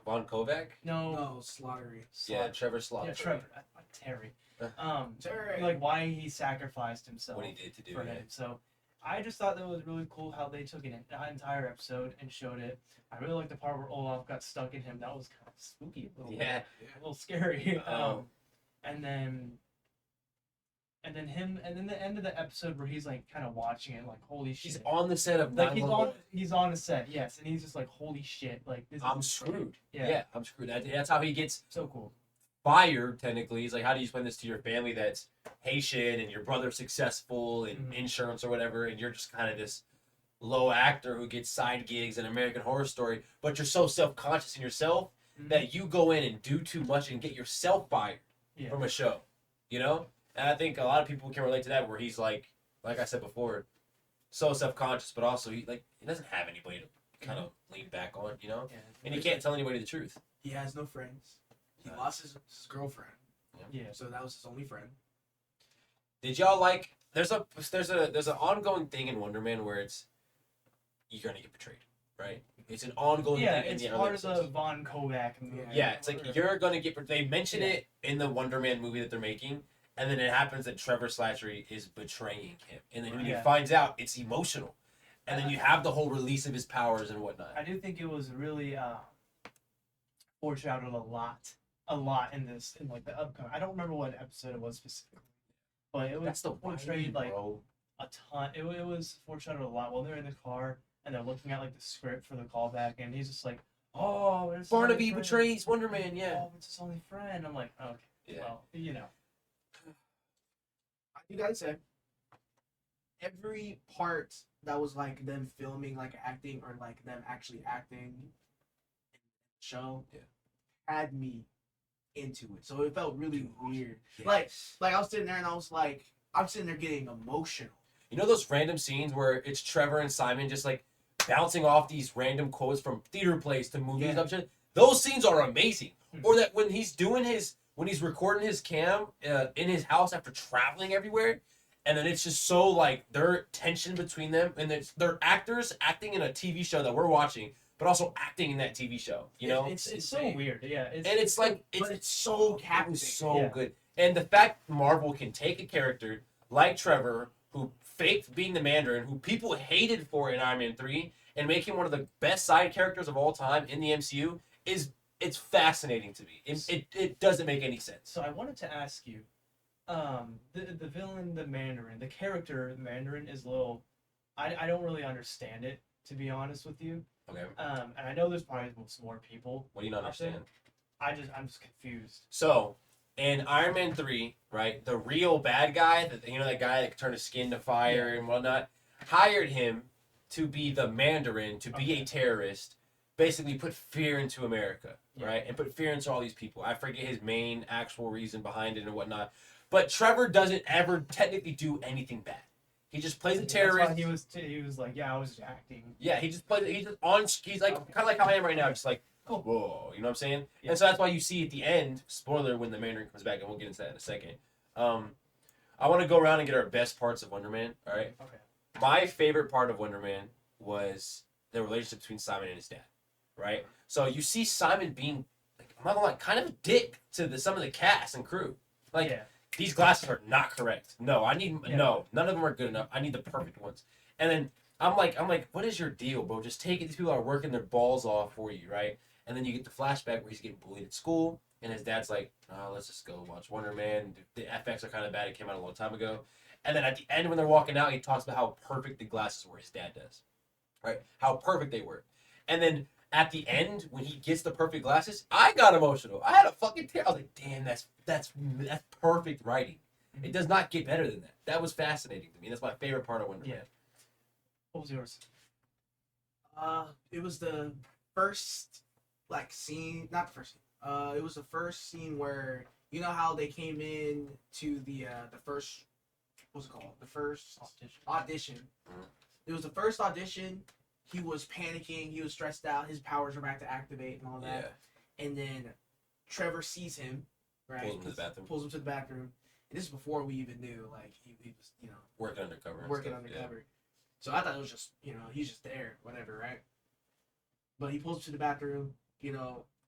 Von Kovac? No. No, Slaughtery. Yeah, Trevor Slaughter. Yeah, Trevor. Terry. Terry. Like why he sacrificed himself What he did to do for it. him. So I just thought that was really cool how they took an entire episode and showed it. I really like the part where Olaf got stuck in him. That was kind of spooky, a little bit, Yeah. a little scary. Oh. And then the end of the episode where he's like kind of watching it, like holy shit. He's on the set of like 911. he's on a set, yes, and he's just like holy shit, like this. I'm is screwed. Yeah. Yeah, I'm screwed. That's how he gets So cool. fired, technically. He's like, how do you explain this to your family that's Haitian and your brother's successful in Mhm. insurance or whatever, and you're just kind of this low actor who gets side gigs in American Horror Story, but you're so self-conscious in yourself Mhm. that you go in and do too much and get yourself fired Yeah. from a show, And I think a lot of people can relate to that, where he's like I said before, so self-conscious, but also he doesn't have anybody to kind of lean back on, Yeah. and he can't tell anybody the truth. He has no friends. He Right. lost his girlfriend, Yeah. so that was his only friend. Did y'all like? There's an ongoing thing in Wonder Man where it's you're gonna get betrayed, right? It's an ongoing Yeah, thing in it's the part of early the Von Kovac movie. Yeah, it's like you're gonna get. They mention Yeah. it in the Wonder Man movie that they're making, and then it happens that Trevor Slattery is betraying him, and then when he Yeah. finds out, it's emotional, and then you have the whole release of his powers and whatnot. I do think it was really foreshadowed a lot in like the upcoming. I don't remember what episode it was specifically, but it was That's the portrayed like bro. a ton. It was foreshadowed a lot while they're in the car and they're looking at like the script for the callback, and he's just like, "Oh, it's his only Barnaby friend. betrays Wonder Man. Yeah, Oh, it's his only friend." I'm like, okay, Yeah. well, You gotta say, every part that was like them filming, like acting, or like them actually acting in the show, Yeah. had me into it. So it felt really weird. Yes. Like I was sitting there and I was like, I'm sitting there getting emotional. You know those random scenes where it's Trevor and Simon just like bouncing off these random quotes from theater plays to movies Yeah. and shit? Those scenes are amazing. Hmm. Or that when he's recording his cam in his house after traveling everywhere, and then it's just so like their tension between them, and they're actors acting in a TV show that we're watching, but also acting in that TV show. You know, It's It's so insane. weird. Yeah. It's, and it's like But it's so it captivating. was so Yeah. good. And the fact Marvel can take a character like Trevor, who faked being the Mandarin, who people hated for in Iron Man 3, and make him one of the best side characters of all time in the MCU it's fascinating to me. It doesn't make any sense. So I wanted to ask you, the villain, the Mandarin, the character the Mandarin is a little, I don't really understand it, to be honest with you. Okay. And I know there's probably some more people. What do you not understand? I'm just confused. So, in Iron Man 3, right, the real bad guy, that guy that could turn his skin to fire and whatnot, hired him to be the Mandarin, to be a terrorist, basically put fear into America, right, and put fear into all these people. I forget his main actual reason behind it and whatnot, but Trevor doesn't ever technically do anything bad. He just plays a terrorist. That's why he was like, yeah, I was acting. Yeah, he just plays. He's like kind of like how I am right now, just like, Cool. whoa, you know what I'm saying? Yeah. And so that's why you see at the end, spoiler, when the Mandarin comes back, and we'll get into that in a second. I want to go around and get our best parts of Wonder Man. All right. Okay. My favorite part of Wonder Man was the relationship between Simon and his dad. Right. So you see Simon being, like, I'm not gonna lie, kind of a dick to some of the cast and crew. Like, yeah. these glasses are not correct. No, I need Yeah. no. None of them are good enough. I need the perfect ones. And then I'm like, what is your deal, bro? Just take it. These people are working their balls off for you, right? And then you get the flashback where he's getting bullied at school, and his dad's like, "Oh, let's just go watch Wonder Man. The FX are kind of bad. It came out a long time ago." And then at the end, when they're walking out, he talks about how perfect the glasses were. His dad does, right? How perfect they were. And then at the end, when he gets the perfect glasses, I got emotional. I had a fucking tear. I was like, "Damn, that's perfect writing." It does not get better than that. That was fascinating to me. That's my favorite part of Wonder Man. What was yours? It was the first scene, not the first scene. It was the first scene where you know how they came in to the first, what's it called? The first audition. Mhm. It was the first audition. He was panicking. He was stressed out. His powers were about to activate and all that. And then Trevor sees him, right? Pulls him to the bathroom. Pulls him to the bathroom. And this is before we even knew, like, he was, Working undercover. and working stuff, undercover. So I thought it was just, he's just there, whatever, right? But he pulls him to the bathroom,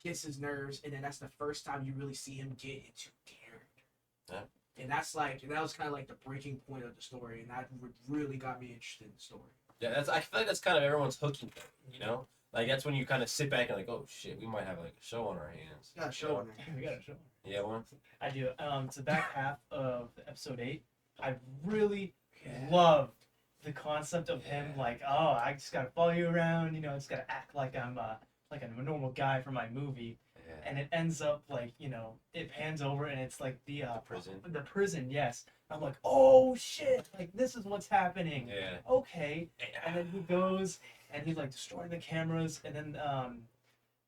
gets his nerves, and then that's the first time you really see him get into character. Yeah. And that was kind of like the breaking point of the story, and that really got me interested in the story. Yeah, I feel like that's kind of everyone's hooking thing, Like, that's when you kind of sit back and like, oh shit, we might have like a show on our hands. Got a show on there. We got a show. Yeah, one. I do. It's the back half of episode 8. I really love the concept of him, like, oh, I just gotta follow you around, just gotta act like I'm like a normal guy for my movie, and it ends up like, it pans over and it's like the Prison. The prison, yes. I'm like, oh shit, like this is what's happening. Yeah. Okay, and then he goes and he's like destroying the cameras, and then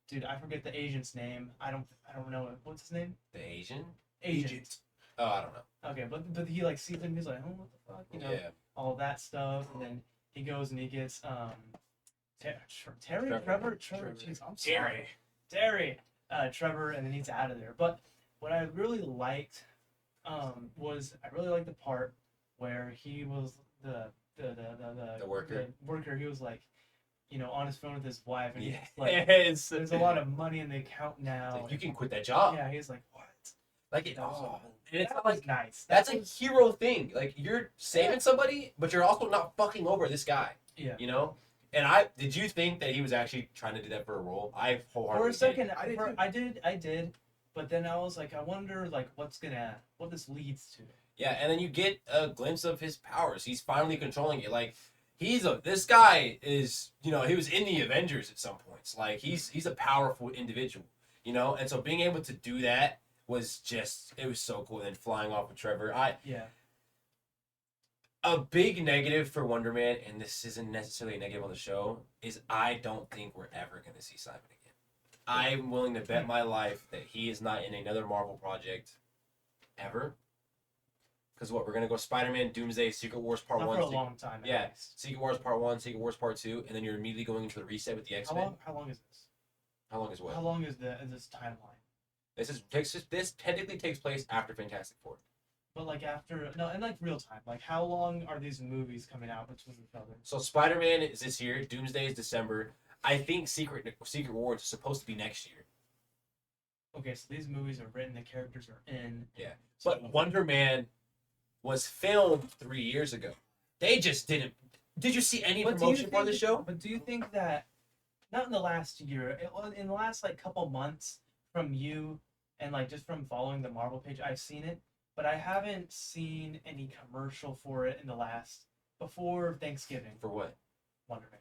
dude, I forget the agent's name. I don't know what's his name. The Asian? Agent. Oh, I don't know. Okay, but he like sees him. He's like, oh, what the fuck, Yeah. all that stuff, and then he goes and he gets Trevor. Jeez, I'm sorry. Terry. Trevor, and then he's out of there. But what I really liked was I really liked the part where he was the worker. The worker. He was like, on his phone with his wife, and he's Yeah. like, It's, there's a lot of money in the account now. like, you can quit that job. Yeah, he's like, what? Like it. That was Oh, and it's that not was like nice. that's That a was- hero thing. Like, you're saving somebody, but you're also not fucking over this guy. Yeah. And did you think that he was actually trying to do that for a role? I wholeheartedly For a second, did. I did, but then I was like, I wonder, like, what this leads to. Yeah, and then you get a glimpse of his powers. He's finally controlling it. Like, this guy is, he was in the Avengers at some points. Like, he's a powerful individual, And so being able to do that was just, it was so cool. And then flying off with Trevor. Yeah. A big negative for Wonder Man, and this isn't necessarily a negative on the show, is I don't think we're ever going to see Simon again. I'm willing to bet my life that he is not in another Marvel project ever. Because we're going to go Spider-Man, Doomsday, Secret Wars Part Not 1. for a long time. at Yeah. least. Secret Wars Part 1, Secret Wars Part 2, and then you're immediately going into the reset with the X-Men. How long is this? How long is what? How long is this timeline? This technically takes place after Fantastic Four. But like in like real time, like how long are these movies coming out between each other? So Spider-Man is this year, Doomsday is December. I think Secret Wars is supposed to be next year. Okay, so these movies are written, the characters are in. Yeah. So, But Wonder Man was filmed 3 years ago. They just didn't. Did you see any But do you promotion for think- the show? But do you think that, not in the last year, in the last like couple months from you and like just from following the Marvel page, I've seen it, but I haven't seen any commercial for it in the last before Thanksgiving. For what? Wonder Man.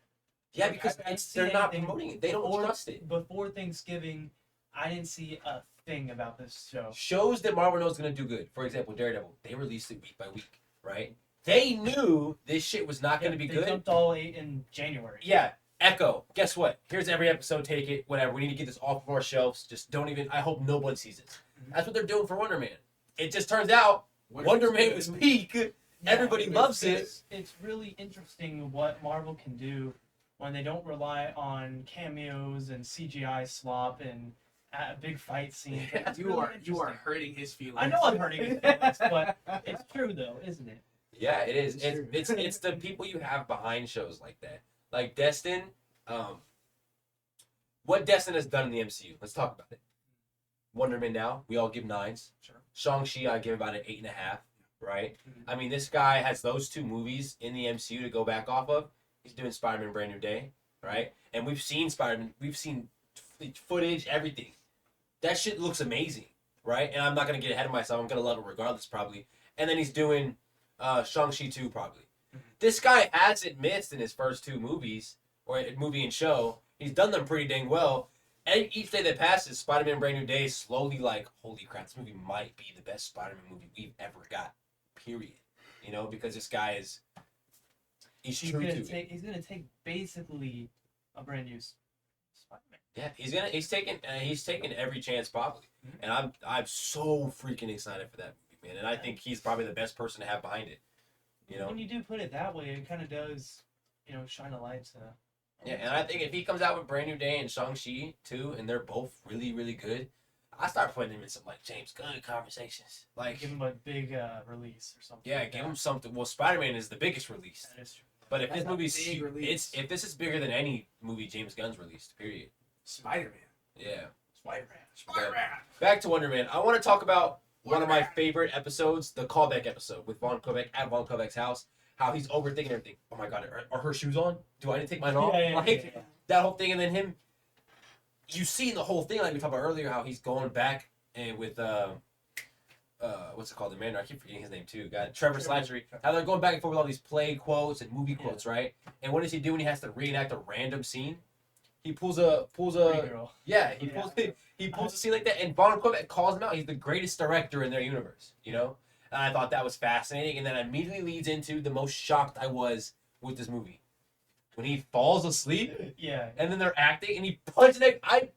Yeah, Like, because I didn't see they're not anything promoting it. They don't before- trust it. Before Thanksgiving, I didn't see a thing about this show. Shows that Marvel knows is going to do good. For example, Daredevil. They released it week by week, right? They knew this shit was not going to be They good. dumped all 8 in January. Yeah. Echo. Guess what? Here's every episode. Take it. Whatever. We need to get this off of our shelves. Just don't even. I hope nobody sees it. Mhm. That's what they're doing for Wonder Man. It just turns out Wonder Man was peak. Yeah, Everybody loves it. It's really interesting what Marvel can do when they don't rely on cameos and CGI slop and big fight scenes. Yeah, It's You really are interesting. hurting his feelings. I know I'm hurting his feelings, but it's true though, isn't it? Yeah, it is. Sure. It's the people you have behind shows like that. Like Destin, what Destin has done in the MCU. Let's talk about it. Wonder Man now, we all give 9s. Sure. Shang-Chi, I give about an 8.5, right? Mhm. I mean, this guy has those 2 movies in the MCU to go back off of. He's doing Spider-Man Brand New Day, right? And we've seen Spider-Man, we've seen footage, everything. That shit looks amazing, right? And I'm not going to get ahead of myself. I'm going to love it regardless, probably. And then he's doing Shang-Chi 2, probably. This guy hasn't missed in his first 2 movies, or movie and show. He's done them pretty dang well. And each day that passes, Spider-Man Brand New Day is slowly like, holy crap, this movie might be the best Spider-Man movie we've ever got, period. You know, because this guy is, he's true to it. He's gonna take basically a brand new Spider-Man. Yeah, he's taking every chance probably. Mhm. And I'm so freaking excited for that movie, man. And I think he's probably the best person to have behind it. You know? When you do put it that way, it kind of does, shine a light to. Yeah, and I think if he comes out with Brand New Day and Shang-Chi too, and they're both really, really good, I start putting him in some like James Gunn conversations. Like, Give him a big release or something. yeah, like give that. him something. Well, Spider-Man is the biggest release, That is true. but if That's this a movie's big release. if this is bigger than any movie James Gunn's released, period. Spider-Man. Yeah. Spider-Man. Spider-Man. Back to Wonder Man. I want to talk about one of my Wonder Man. favorite episodes, the callback episode with Von Kovac at Von Kovac's house. How he's overthinking everything. Oh my god, are her shoes on? Do I need to take mine off? Like, that whole thing, and then him. You see the whole thing, like we talked about earlier, how he's going back and with what's it called, the man? I keep forgetting his name too. God, Trevor Slattery. How they're going back and forth with all these play quotes and movie quotes, right? And what does he do when he has to reenact a random scene? He pulls a Pretty girl. yeah, Yeah. he pulls a scene like that, and Von Kovac calls him out. He's the greatest director in their universe, you know. And I thought that was fascinating, and then immediately leads into the most shocked I was with this movie when he falls asleep, Yeah. and then they're acting, and he punches it. I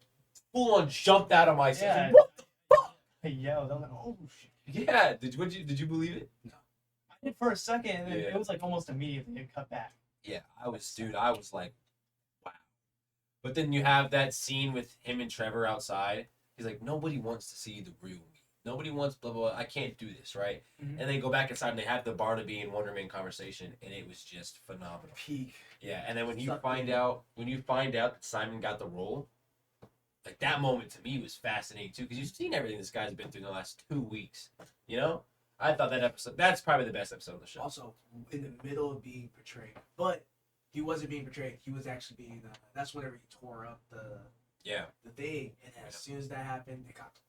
full on jumped out of my seat. Yeah. What the fuck? Yeah. I was like, oh shit. Yeah, did you believe it? I did for a second, and then Yeah. it was like almost immediately it cut back. Yeah, I was like, wow. But then you have that scene with him and Trevor outside. He's like, nobody wants to see the real me. Nobody wants blah, blah, blah. I can't do this, right? Mhm. And they go back inside and they have the Barnaby and Wonder Man conversation, and it was just phenomenal. Peak. Yeah, and then when you Sucked find in. out that Simon got the role, like that moment to me was fascinating too, because you've seen everything this guy's been through in the last 2 weeks. You know? I thought that's probably the best episode of the show. Also, in the middle of being portrayed. But he wasn't being portrayed. He was actually being, that's whenever he tore up Yeah. the thing. And as soon as that happened, they got the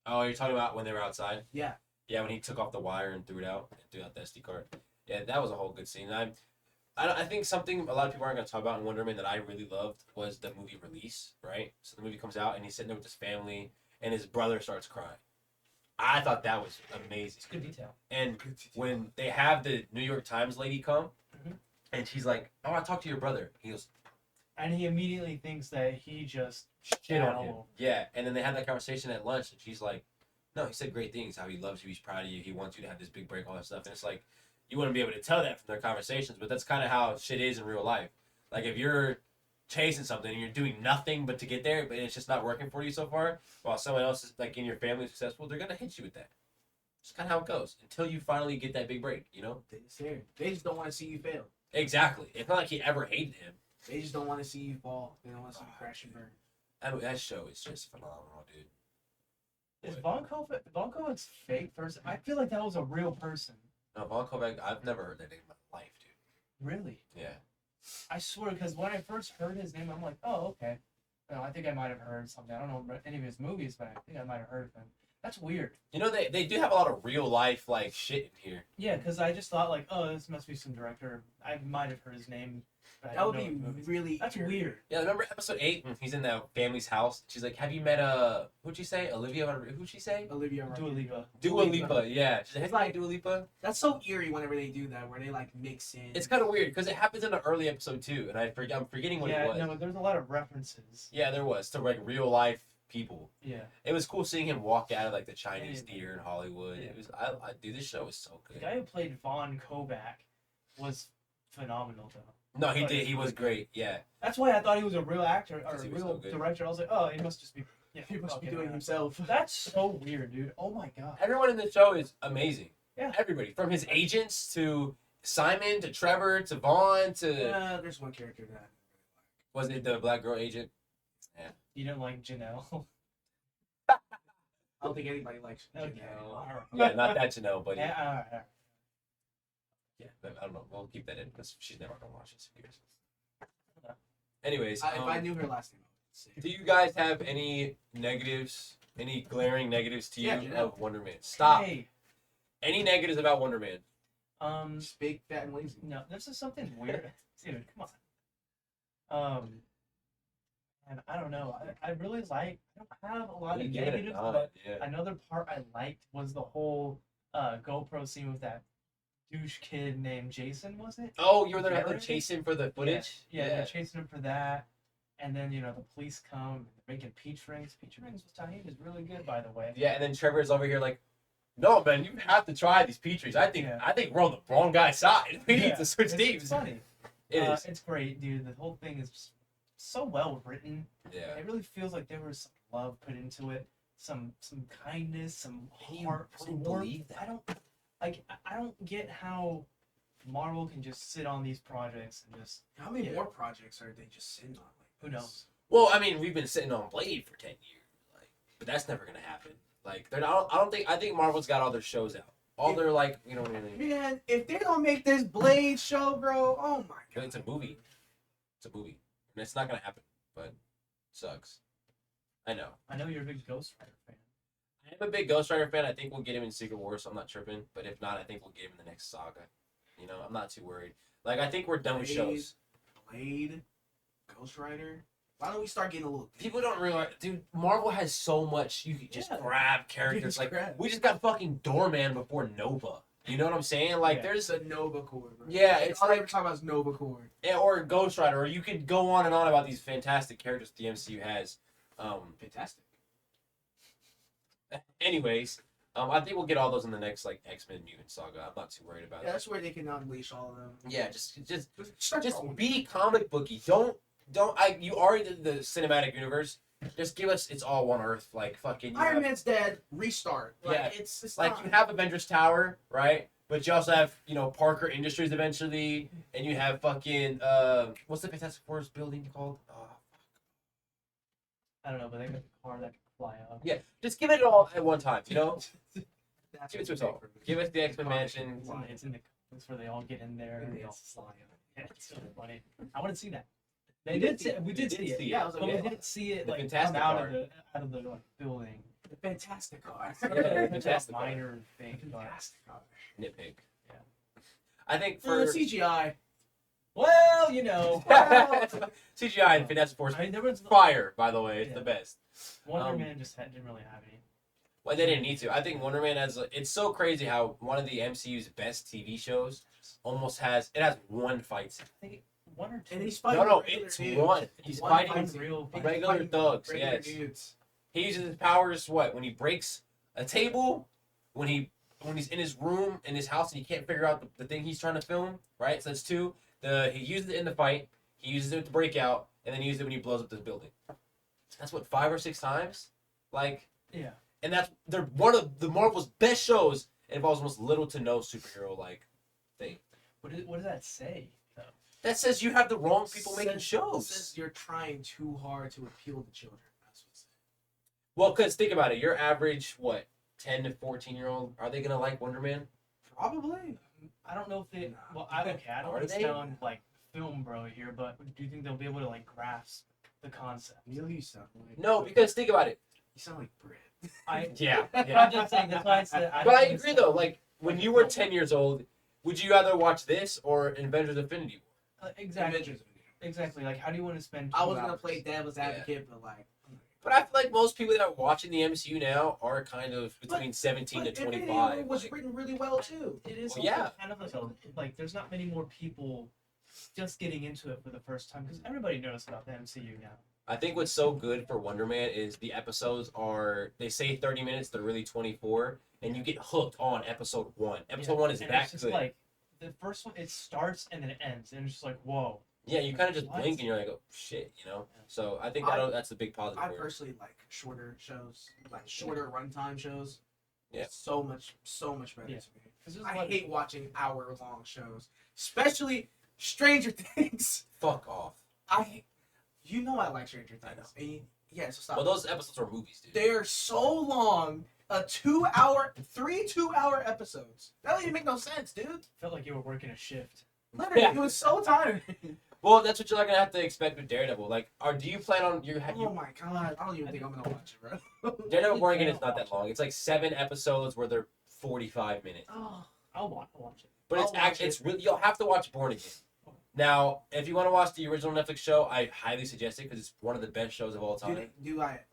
Oh, you're talking about when they were outside? Yeah. Yeah, when he took off the wire and threw it out the SD card. Yeah, that was a whole good scene. I think something a lot of people aren't going to talk about in Wonder Man that I really loved was the movie release, right? So the movie comes out and he's sitting there with his family and his brother starts crying. I thought that was amazing. It's good detail. And when they have the New York Times lady come Mhm. and she's like, I want to talk to your brother. He goes, And he immediately thinks that he just shit on all him. over. Yeah, and then they had that conversation at lunch, and she's like, "No, he said great things. How he loves you, he's proud of you, he wants you to have this big break, all that stuff." And it's like, you wouldn't be able to tell that from their conversations, but that's kind of how shit is in real life. Like if you're chasing something and you're doing nothing but to get there, but it's just not working for you so far, while someone else is like in your family is successful, they're gonna hit you with that. It's kind of how it goes until you finally get that big break, you know? They just don't want to see you fail. Exactly. It's not like he ever hated him. They just don't want to see you fall. They don't want to see you crash and burn. I mean, that show is just phenomenal, dude. Is Von Kovics fake person? I feel like that was a real person. No, Von Kovac, I've never heard that name in my life, dude. Really? Yeah. I swear, because when I first heard his name, I'm like, oh, okay. No, I think I might have heard something. I don't know any of his movies, but I think I might have heard of him. That's weird. You know, they do have a lot of real life, like, shit in here. Yeah, because I just thought, like, oh, this must be some director. I might have heard his name. But I That would don't know be his movies. really. That's eerie. weird. Yeah, remember episode 8 when he's in the family's house? She's like, have you met, who'd she say? Olivia? Who'd she say? Olivia Dua Rodrigo. Lipa. Dua Lipa, yeah. She's like, It's have you like- met Dua Lipa? That's so eerie whenever they do that, where they like mix in. It's kind of weird because it happens in the early episode too, and I'm forgetting what it was. No, there's a lot of references. Yeah, there was to like real life people. Yeah. It was cool seeing him walk out of like the Chinese Yeah. theater in Hollywood. Yeah. It was dude, this show was so The good. guy who played Von Kovac was phenomenal, though. No, he did. He was great. Yeah. That's why I thought he was a real actor or Because a he was real so good. director. I was like, oh, he must just be. Yeah, He must be fucking doing ass. himself. That's so weird, dude. Oh my god. Everyone in the show is amazing. Yeah. Everybody from his agents to Simon to Trevor to Vaughn to There's one character that. was it the black girl agent? You didn't like Janelle. I don't think anybody likes. Okay. Janelle. All right. Yeah, not that Janelle, but Yeah, all right, all right. yeah. But I don't know. We'll keep that in because she's never gonna watch this. Who cares? Okay. Anyways, If I knew her last name, I would do say. you guys have any negatives? Any glaring negatives to you Yeah, Janelle. of Wonder Man? Stop. Hey, Any negatives about Wonder Man? Just big, fat, and lazy. no, this is something weird, dude. Come on. And I don't know. I really like. I don't have a lot of Give it a negatives, nod, but yeah. another part I liked was the whole GoPro scene with that douche kid named Jason. Was it? Oh, you were there to Jared? chase him for the footage? Yeah, they're chasing him for that. And then, the police come, and they're making peach rings. Peach rings with tahini is really good, by the way. Yeah, and then Trevor's over here like, no, man, you have to try these peach rings. I think we're on the wrong guy's side. We need to switch It's teams. funny. It is. It's great, dude. The whole thing is just so well written. Yeah. It really feels like there was some love put into it, some kindness, some Can you heart, really some warmth. believe that? I don't get how Marvel can just sit on these projects and just How many Yeah. more projects are they just sitting on? Like Who this? knows? Well, I mean, we've been sitting on Blade for 10 years, like, but that's never gonna happen. Like, they're not. I think Marvel's got all their shows out. All their like, you know what I mean? Man, if they don't make this Blade show, bro, oh my god. It's a movie. It's a movie, and it's not gonna happen. But sucks. I know. I know you're a big Ghost Rider fan. I'm a big Ghost Rider fan. I think we'll get him in Secret Wars, so I'm not tripping. But if not, I think we'll get him in the next saga. You know, I'm not too worried. Like, I think we're done with shows. Blade, Ghost Rider. Why don't we start getting a little? People don't realize, dude, Marvel has so much. You can just Yeah. grab characters. just Like, grab. we just got fucking Doorman before Nova. You know what I'm saying? Like, Yeah. there's It's a Nova Core, bro. Yeah, it's all like- they ever talk about is Nova Core. or Ghost Rider, or you could go on and on about these fantastic characters the MCU has. Fantastic. Anyways, I think we'll get all those in the next like X-Men Mutant Saga. I'm not too worried about Yeah, it. that's where they can unleash all of them. Yeah, just Start just going. be comic booky. Don't you are in the cinematic universe. Just give us It's All One Earth, like fucking you Iron have- Man's dead. Restart. Like, Yeah. it's like not, you have Avengers Tower, right? But you also have, Parker Industries eventually, and you have fucking what's the Fantastic Four's building called? I don't know, but they got a car that can fly up. Yeah, just give it all at one time, That's Give it to what us all. they- Give us the X-Men Car Mansion. It's in the comics where they all get in there And and they all it's fly up. yeah, it's so funny. I want to see that. We They did did. see it. We We did did see it. see it. Yeah, I was like, But we yeah. didn't see it The like Fantastic come Car. out of the like, building. The Fantastic Car. Yeah, It's Fantastic a Car. minor thing, but Fantastic Car. Nitpick. Yeah. I think for CGI. well, CGI and Fantastic Four I mean, there was fire, by the way. It's Yeah. the best. Wonder Man just didn't really have any. Well, they didn't need to. I think Wonder Man it's so crazy how one of the MCU's best TV shows almost has one fight scene. I think one or two. And he's fighting No, regular it's dudes. one. He's One fighting fight scene. real He's regular fighting thugs, regular yes. dudes. He uses his powers when he breaks a table, when he's in his room in his house and he can't figure out the thing he's trying to film, right? So that's two. He uses it in the fight, he uses it to break out, and then he uses it when he blows up this building. That's what 5 or 6 times? Like, Yeah. and they're one of the Marvel's best shows. It involves almost little to no superhero like thing. What does that say though? That says you have the wrong people making Says shows. you're trying too hard to appeal to children. That's what it says. Well, because think about it. Your average, 10 to 14-year-old, are they going to like Wonder Man? Probably. I don't know if they. Nah. Well, I don't Are want to they? sound like film bro here, but do you think they'll be able to like grasp the concept? You sound like. No, because think about it. You sound like Brit. Yeah. I'm just saying that's why it's the. But I agree, though. Like, when you were 10 years old, would you rather watch this or Avengers Infinity War? Exactly. Avengers. Exactly. Like, how do you want to spend? I 2 was gonna hours? play devil's advocate, but like. But I feel like most people that are watching the MCU now are kind of between 17 to Infinity 25. War was like- written really well too. It is Well, also yeah. kind of like there's not many more people just getting into it for the first time because everybody knows about the MCU now. I think what's so good for Wonder Man is the episodes are, they say 30 minutes, they're really 24, and you get hooked on episode 1. Episode 1 is and that it's just good. like the first one, it starts and then it ends, and it's just like whoa. Yeah, you kind of just What? blink and you're like, oh shit, you know? So I think that's the big positive. I for it. personally like shorter shows, like shorter runtime shows. Yeah. It's so much better Yeah. to me. 'Cause there's I like- hate watching hour-long shows, especially Stranger Things. Fuck off. You know I like Stranger I Things. And yeah, so stop. Well, those episodes are movies, dude. They're so long. 3 2-hour episodes. That don't even make no sense, dude. Felt like you were working a shift. Literally, Yeah. it was so tiring. Well, that's what you're not gonna have to expect with Daredevil. Like, do you plan on Oh my god, I don't even think I'm gonna watch it, bro. Daredevil Born Again is not that long. It's like 7 episodes where they're 45 minutes. Oh, I'll watch it. But it's I'll watch actually it. it's really, you'll have to watch Born Again. Now, if you want to watch the original Netflix show, I highly suggest it because it's one of the best shows of all time.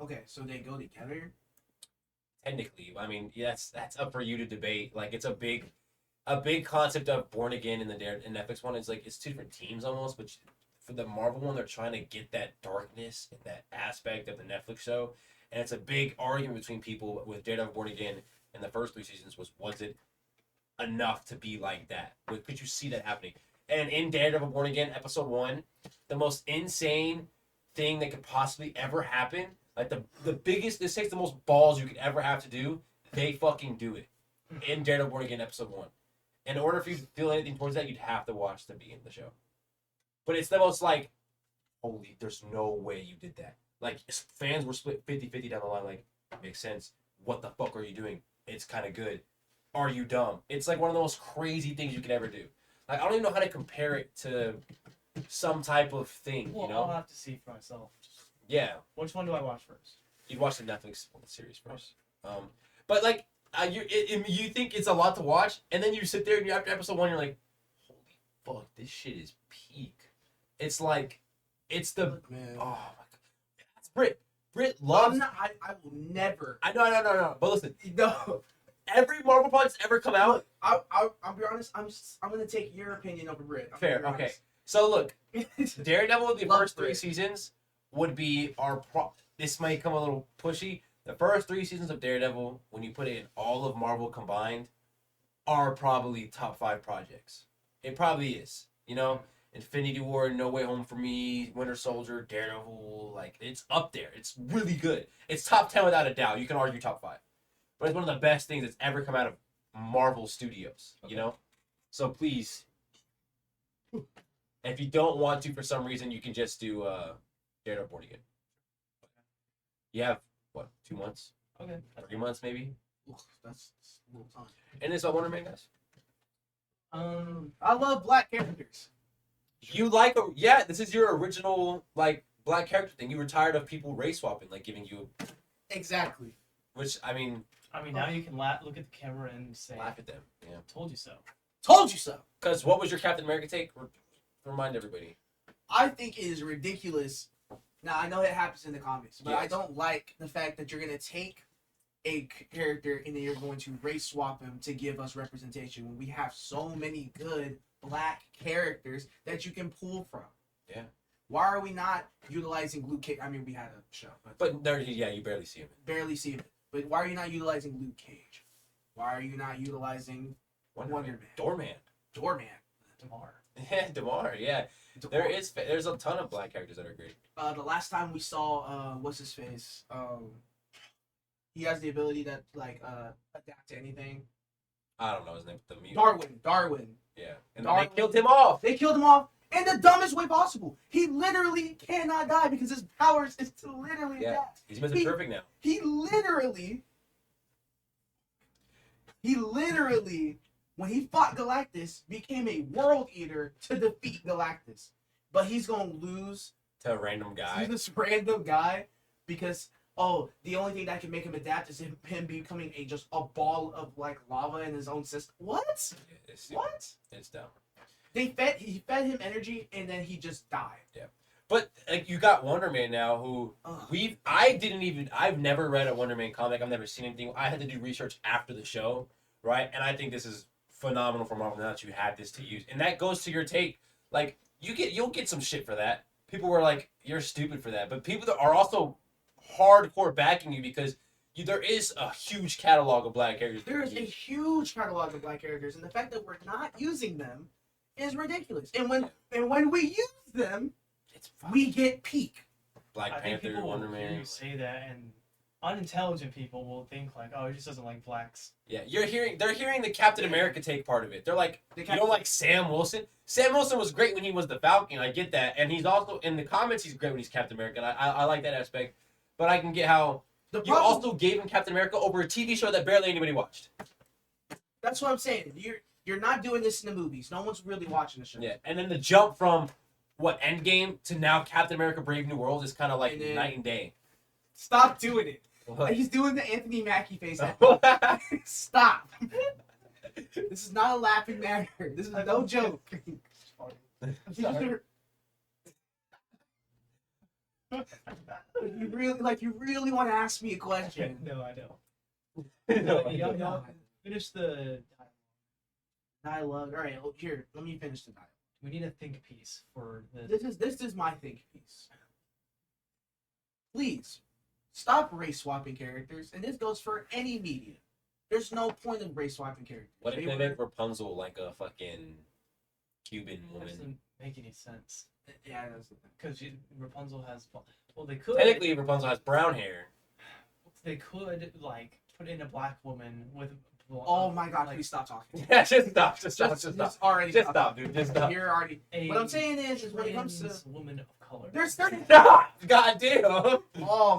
Okay, so they go together? Technically, I mean, yes, that's up for you to debate. Like, it's a big concept of Born Again in the Netflix one. It's like it's 2 different teams almost, but for the Marvel one, they're trying to get that darkness and that aspect of the Netflix show, and it's a big argument between people with Daredevil Born Again in the first 3 seasons. Was it enough to be like that? Could you see that happening? And in Daredevil Born Again, episode 1, the most insane thing that could possibly ever happen, like the biggest, this takes the most balls you could ever have to do, they fucking do it. In Daredevil Born Again, episode 1. In order for you to feel anything towards that, you'd have to watch the beginning of the show. But it's the most like, holy, there's no way you did that. Like, fans were split 50-50 down the line, like, makes sense. What the fuck are you doing? It's kind of good. Are you dumb? It's like one of the most crazy things you could ever do. Like, I don't even know how to compare it to some type of thing, Well, you know? I'll have to see for myself. Yeah. Which one do I watch first? You'd watch the Netflix series first. But, like, you think it's a lot to watch, and then you sit there and after episode 1, you're like, holy fuck, this shit is peak. It's like, it's the, Look, man. oh my god. It's Brit. Brit I'm loves, not, I will never. I know. But listen, No. every Marvel project's ever come out. I'll be honest. I'm gonna take your opinion over Brit. I'm Fair, gonna be okay. So look, honest. Daredevil, the Love first 3 Brit. seasons would be this might come a little pushy. The first 3 seasons of Daredevil, when you put it in all of Marvel combined, are probably top 5 projects. It probably is. You know, Infinity War, No Way Home for me, Winter Soldier, Daredevil, like it's up there. It's really good. It's top 10 without a doubt. You can argue top 5. But it's one of the best things that's ever come out of Marvel Studios, you know? So please, if you don't want to for some reason, you can just do Daredevil Born Again. You have, what, 2 months? Okay. 3 months maybe? Oof, that's a little time. And this is what Wonder Man guys. I love black characters. You like, yeah, this is your original, like, black character thing. You were tired of people race swapping, like giving you, Exactly. which, I mean, now you can look at the camera and say, laugh at them. Yeah. "Told you so." Told you so. Because what was your Captain America take? Remind everybody. I think it is ridiculous. Now I know it happens in the comics, but I Yes. don't like the fact that you're gonna take a character and then you're going to race swap him to give us representation when we have so many good black characters that you can pull from. Yeah. Why are we not utilizing Luke Cage? I mean, we had a show, But there, yeah, you barely see him. barely see it. But why are you not utilizing Luke Cage? Why are you not utilizing Wonder Man. Doorman. Doorman? Tomorrow. Yeah, Damar, yeah. There's a ton of black characters that are great. The last time we saw what's his face, he has the ability to adapt to anything. I don't know his name. The mutant. Darwin. Yeah. And Darwin. they killed him off. They killed him off, in the dumbest way possible. He literally cannot die because his powers is to literally Yeah. adapt. He's Mr. Perfect now. He literally, when he fought Galactus, became a world eater to defeat Galactus. But he's gonna lose To a random guy. to this random guy because the only thing that can make him adapt is him becoming just a ball of like lava in his own system. What? What? It's dumb. He fed him energy and then he just died. But like you got Wonder Man now, who Ugh. I've never read a Wonder Man comic. I've never seen anything. I had to do research after the show, right? And I think this is phenomenal for Marvel now that you have this to use. And that goes to your take. Like you'll get some shit for that. People were like, "You're stupid for that," but people that are also hardcore backing you because there is a huge catalog of black characters. There is a huge catalog of black characters, and the fact that we're not using them is ridiculous. And when we use them, we get peak. Black I think Panther, people Wonder will hear Man. you say that, and unintelligent people will think like, "Oh, he just doesn't like blacks." Yeah, they're hearing the Captain America take part of it. They're like, The you don't like Sam Wilson? Sam Wilson was great when he was the Falcon. I get that, and he's also in the comics. He's great when he's Captain America. And I like that aspect, but I can get how The you problem, also gave him Captain America over a TV show that barely anybody watched. that's what I'm saying. You're not doing this in the movies. No one's really watching the show. Yeah, and then the jump from Endgame to now Captain America: Brave New World is kind of like And then- night and day. Stop doing it. He's doing the Anthony Mackie face. Stop. This is not a laughing matter. This is no joke. Sorry. You really want to ask me a question. No, I don't. No, Y'all finish the. Dialogue. All right, here. Let me finish the dialogue. We need a think piece for this. This is my think piece. Please stop race swapping characters, and this goes for any media. There's no point of race swapping characters. What if They they were- make Rapunzel like a fucking Cuban That woman? doesn't make any sense Yeah, that's the thing. because Rapunzel has. Well, they could. Technically, Rapunzel has brown hair. They could like put in a black woman with. Oh my god, like, please stop talking. Yeah, just stop, just stop. Already Just stop, dude. Just stop. You're already. a What I'm saying is when it comes to trans woman of color. there's certain. Stop! God damn. Oh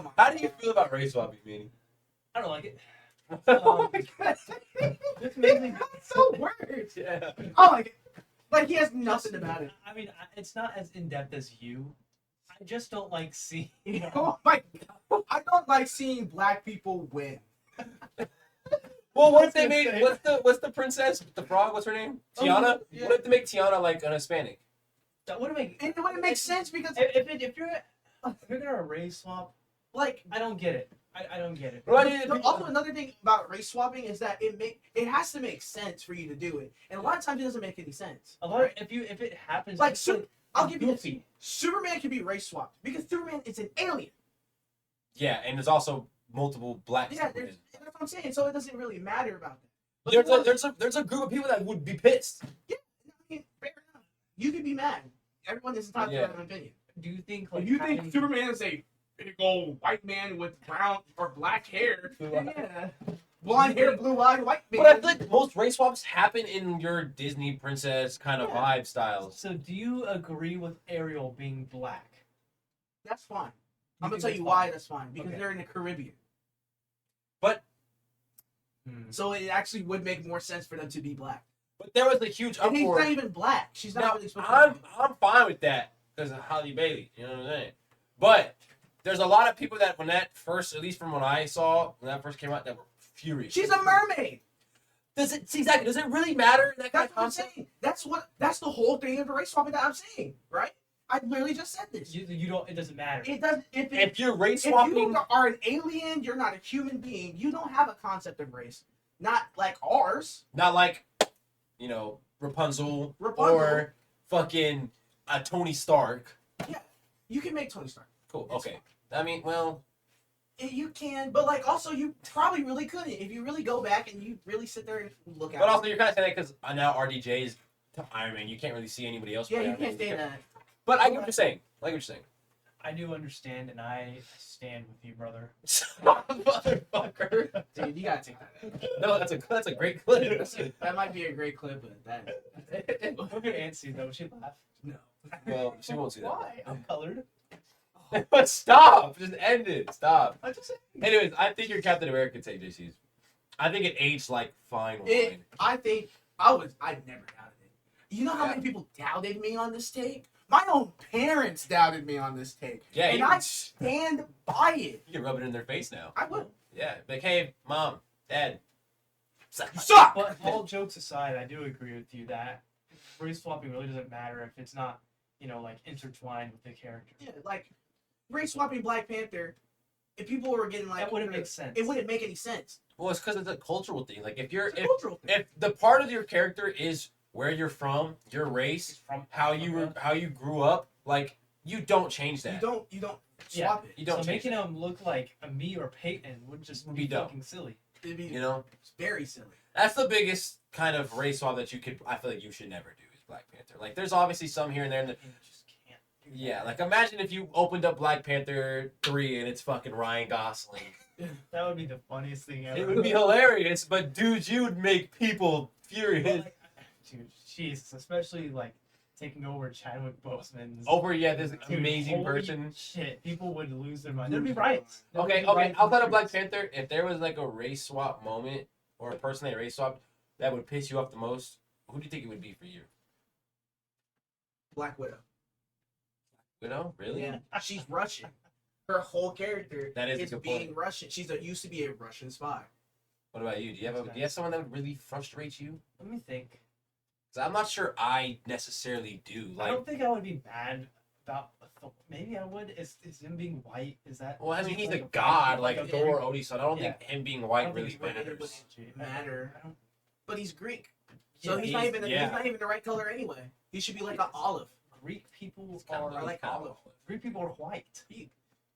my. How do you feel about race swapping, Manny? I don't like it. Oh my god. This makes me. That's so weird. Yeah. Oh my god. Like he has nothing about it. I mean, it's not as in depth as you. I just don't like seeing. Oh my god. I don't like seeing black people win. Well, what if they I was made gonna say. what's the princess with the frog? What's her name? Oh, Tiana. yeah. What if they make Tiana like an Hispanic? That wouldn't make. It wouldn't make sense because If you're gonna race swap, like I don't get it. I don't get it. Why did also another thing about race swapping is that it has to make sense for you to do it, and a lot of times it doesn't make any sense. A lot of, if it happens, Like it's I'll give you this. goofy. Superman can be race swapped because Superman is an alien. Yeah, and there's also multiple black. Yeah, Supermen. that's what I'm saying. So it doesn't really matter about that. There's a group of people that would be pissed. I mean, fair enough. You can be mad. Everyone is entitled to Yeah. their own opinion. Do you think like If you having- think Superman is a big old white man with brown or black hair, Blue yeah, blonde hair, blue eyed white man. But I feel like most race swaps happen in your Disney princess kind of Yeah. vibe styles. So do you agree with Ariel being black? That's fine. I'm think gonna tell that's you fine? why that's fine because Okay. they're in the Caribbean, Hmm. so it actually would make more sense for them to be black. But there was a huge And he's uproar. not even black. She's not Now, really supposed to. I'm fine with that because of Halle Bailey. You know what I'm saying? But there's a lot of people that when that first, at least from what I saw when that first came out, that were furious. She's a mermaid. Does it see exactly? Does it really matter that kind That's of what I'm concept? saying. That's the whole thing of the race swapping that I'm saying, right? I literally just said this. You don't. It doesn't matter. It doesn't. If you're race If swapping, you are an alien, you're not a human being. You don't have a concept of race. Not like ours. not like, you know, Rapunzel, Rapunzel. or fucking Tony Stark. You can make Tony Stark. Cool. It's Okay. I mean, well, You can, but like also you probably really couldn't if you really go back and you really sit there and look at but it. also you're kind of saying that because now RDJ is Iron Man. You can't really see anybody else. Yeah, play you Iron Man. can't say that. But I get what you're saying. I get what you're saying. I do understand, and I stand with you, brother. Motherfucker. Dude, you gotta take that out. No, that's a great clip. That might be a great clip, but that Look at Nancy though. She laughed. no. Well, she won't see that. Why? I'm colored. But stop! Just end it. Stop. I just saying. Anyways, I think your Captain America take JC's. I think it aged like fine wine. I think I never doubted it. You know how many people doubted me on this take? My own parents doubted me on this take. Yeah, and I stand by it. You can rub it in their face now. I will. Yeah, like, hey, mom, dad, You suck! But all jokes aside, I do agree with you that race swapping really doesn't matter if it's not, like intertwined with the character. Yeah, like race swapping Black Panther. If people were getting like, That wouldn't make sense. It wouldn't make any sense. Well, it's because it's a cultural thing. Like, It's a cultural thing. if the part of your character is where you're from, your It's race, from how you grew up, like, you don't change that. You don't swap it. You don't so change making it. him look like a me or Peyton would just Would be be dumb. fucking silly. It'd be You know, it's very silly. that's the biggest kind of race swap that I feel like you should never do is Black Panther. Like, there's obviously some here and there. You just can't. do that. Yeah, like imagine if you opened up Black Panther 3 and it's fucking Ryan Gosling. That would be the funniest thing ever. It would be hilarious, but dude, you would make people furious. Well, like, dude, Jesus, especially like taking over Chadwick Boseman's. Over, this Dude, amazing holy person. Shit, people would lose their mind. There'd be riots. There would Okay, be okay. riots Outside in of Black streets. Panther, if there was like a race swap moment or a person that race swapped that would piss you off the most, who do you think it would be for you? Black Widow. Widow? Really? Yeah, she's Russian. Her whole character That is a is good being point. Russian. Used to be a Russian spy. What about you? Do you have someone that would really frustrate you? Let me think. 'Cause I'm not sure I necessarily do. I Like, don't think I would be mad about. Maybe I would. Is him being white? Is that? well, I is mean, he he's a like god, like a Thor, Greek- Odie, so I don't Yeah. think him being I white don't really think he would- it matters. Matter. I don't- But he's Greek. So Yeah, he's not even yeah. he's not even the right color anyway. He should be like an olive. Greek people It's kind of are like olive. Greek people are white.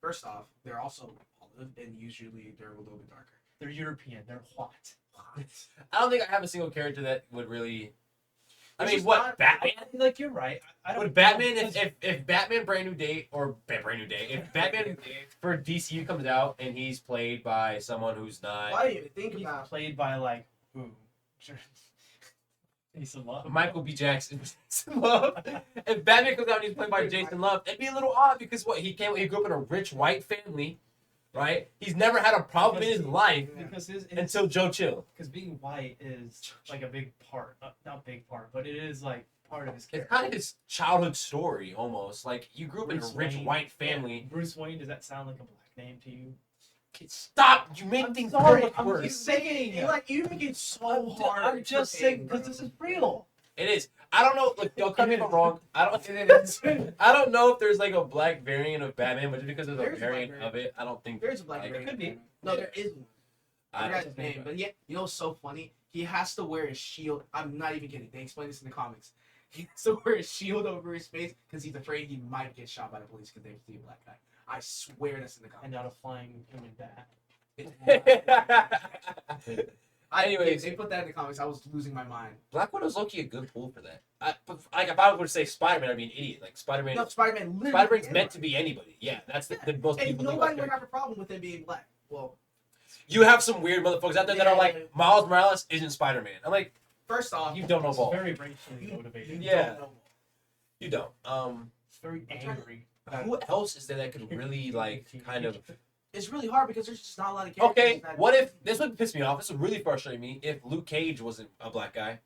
First off, they're also olive and usually they're a little bit darker. They're European. They're white. I don't think I have a single character that would really. I It's mean, just what not- Batman? Like you're right. I don't. Would Batman if Batman Brand New Day or Brand New Day if Batman for DCU comes out and he's played by someone who's not Why do you even think He's about played by like who? Jason Love. Michael B. Jackson, Jason Love. If Batman comes out and he's played by Jason Love, it'd be a little odd because he grew up in a rich white family, right? He's never had a problem in his life Because his until Joe Chill. because being white is like a big part, not big part, but it is like part of his It's character. kind of his childhood story almost. Like you grew up in a Bruce rich Wayne. white family. Bruce Wayne, does that sound like a black name to you? Stop! You make I'm things sorry, so much I'm worse. just saying. you make it so hard. I'm just for saying Peyton, because bro. this is real. It is. I don't know. Look, don't cut me if I'm wrong. I don't know if there's like a black variant of Batman, but just because there's a There's a black variant variant. of it, I don't think There's a black like, variant. could be. No, there is one. I I forgot his name, but yeah, you know what's so funny? He has to wear a shield. I'm not even kidding. They explain this in the comics. He has to wear a shield over his face because he's afraid he might get shot by the police because they see a black guy. I swear that's in the And comics. not a flying human bat. Anyways. They put that in the comics. I was losing my mind. Black Widow's low-key a good pull for that. But, like if I were to say Spider-Man, I'd be an idiot. Like Spider-Man, No, Spider-Man literally. Spider-Man's is meant black. to be anybody. Yeah, that's the most And people think nobody about would have a problem with him being black. Well, You have some weird motherfuckers out there that are Yeah. like Miles Morales isn't Spider-Man. I'm like, first off, you don't know It's ball. very racially motivated. Yeah. don't know. You don't. It's very angry. Who else is there that could really like kind of? It's really hard because there's just not a lot of characters. Okay, that- what if this would piss me off? This would really frustrate me if Luke Cage wasn't a black guy.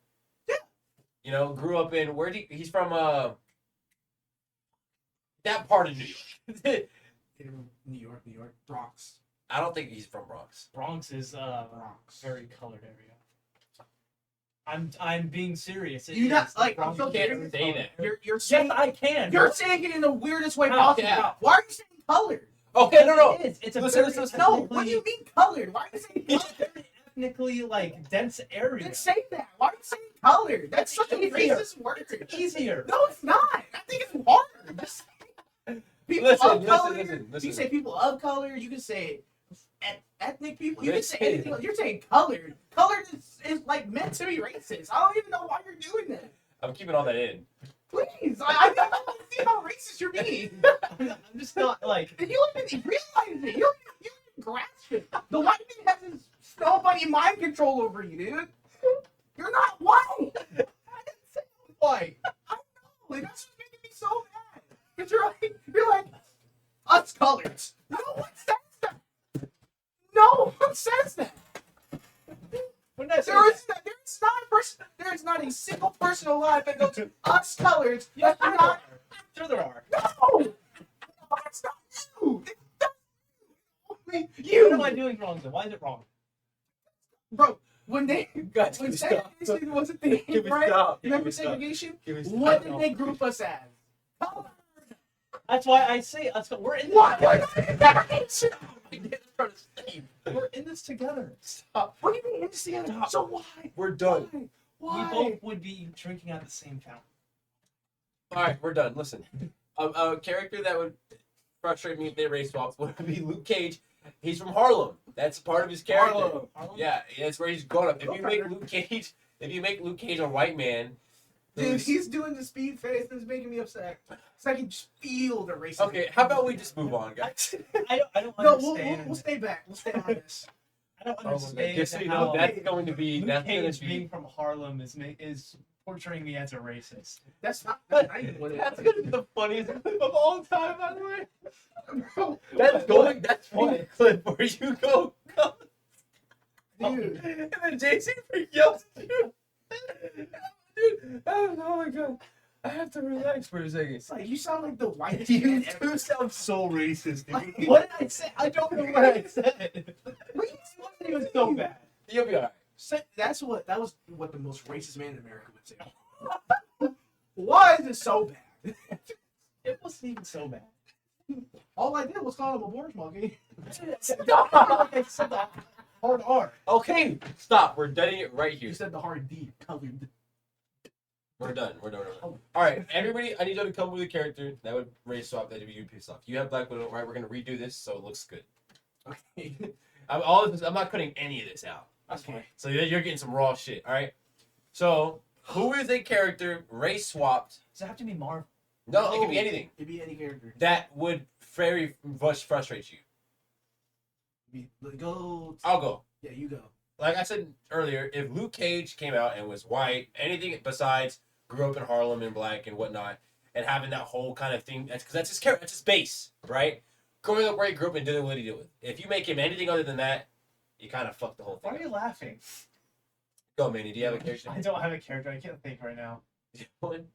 Yeah. You know, grew up in he's from that part of New York. In New York, Bronx. I don't think he's from Bronx. Bronx is Bronx. very colored area. I'm being serious. It You not- is. like, Bronx I'm so is very serious. Say colored. that. You're Yes, saying I can. you're saying it in the weirdest way How? possible. Yeah. Why are you saying colored? Okay, no. It is. It's a Listen, very listen, No, ethnically- what do you mean colored? Why are you saying It's colored? a very ethnically like dense area. Then say that. Why are you saying colored? That's such a Easier. racist word. It's easier. No, it's not. I think it's harder. Just people Listen, of color. listen. You can say people of color. You can say ethnic people. You can say Listen. anything. You're saying colored. Colored is like meant to be racist. I don't even know why you're doing that. I'm keeping all that in. Please, I don't see how racist you're being. I'm just not like. And you don't even realize it. You don't even grasp it. The white man has his snow bunny mind control over you, dude. You're not white. I didn't say I was white. I know. And that's what's making me so colors. No one says that. No one says that. There is not a single person alive that goes us colors. Yeah, That's not. sure there are. No, that's not you. That's only What you. am I doing wrong then? Why is it wrong? Bro, when Guys, when stop. segregation was a thing, Give me right? stop. Remember Give me stop. segregation? Give me What stop. did they group us as? Color. That's why I say we're in this. What? Segregation. We're in this together. Stop. What do you mean it's together? Stop. So why? We're done. Why? We both would be drinking at the same fountain. All right, we're done. Listen, a character that would frustrate me if they race swapped would be Luke Cage. He's from Harlem. That's part of his character. Harlem. Yeah, that's where he's grown up. If you make Luke Cage a white man, Dude, who's- he's doing the speed face and it's making me upset. It's like I can just feel the racism. okay. How about we just move on, guys? I don't No, understand. we'll stay back. We'll stay on this. I don't Oh my God. understand Just so you how know, that's going to be Luke that's going Cage to be. being from Harlem is portraying me as a racist. That's not even what it That's is. gonna be the funniest clip of all time, by the way. Bro, That's going. That's funny clip where you go, dude. and then JC yells at you. Dude, oh my god, I have to relax for a second. It's like you sound like the whitest You man do ever. sound so racist, dude. What did I say? I don't know what I said. It wasn't even so bad. You'll be alright. That was what the most racist man in America would say. Why is it so bad? It wasn't even so bad. All I did was call him a border monkey. I said the hard R. Okay, stop. We're done it right here. You said the hard D. Colored. We're done. We're done. All right, everybody. I need you to come with a character that would race swap that would be pissed off. You have Black Widow, right? We're gonna redo this so it looks good. Okay. I'm not cutting any of this out. Okay. So you're getting some raw shit. All right. So who is a character race swapped? Does it have to be Marvel? No, it could be anything It could be any character. that would very much frustrate you. Go. I'll go. Yeah, you go. Like I said earlier, if Luke Cage came out and was white, anything besides grew up in Harlem and black and whatnot, and having that whole kind of thing, because that's his character, that's his base, right? Growing up where he grew up and dealing with what he did with. If you make him anything other than that, you kind of fuck the whole Why are thing. you laughing? Go, Manny. Do you have a character? I don't have a character. I can't think right now. One.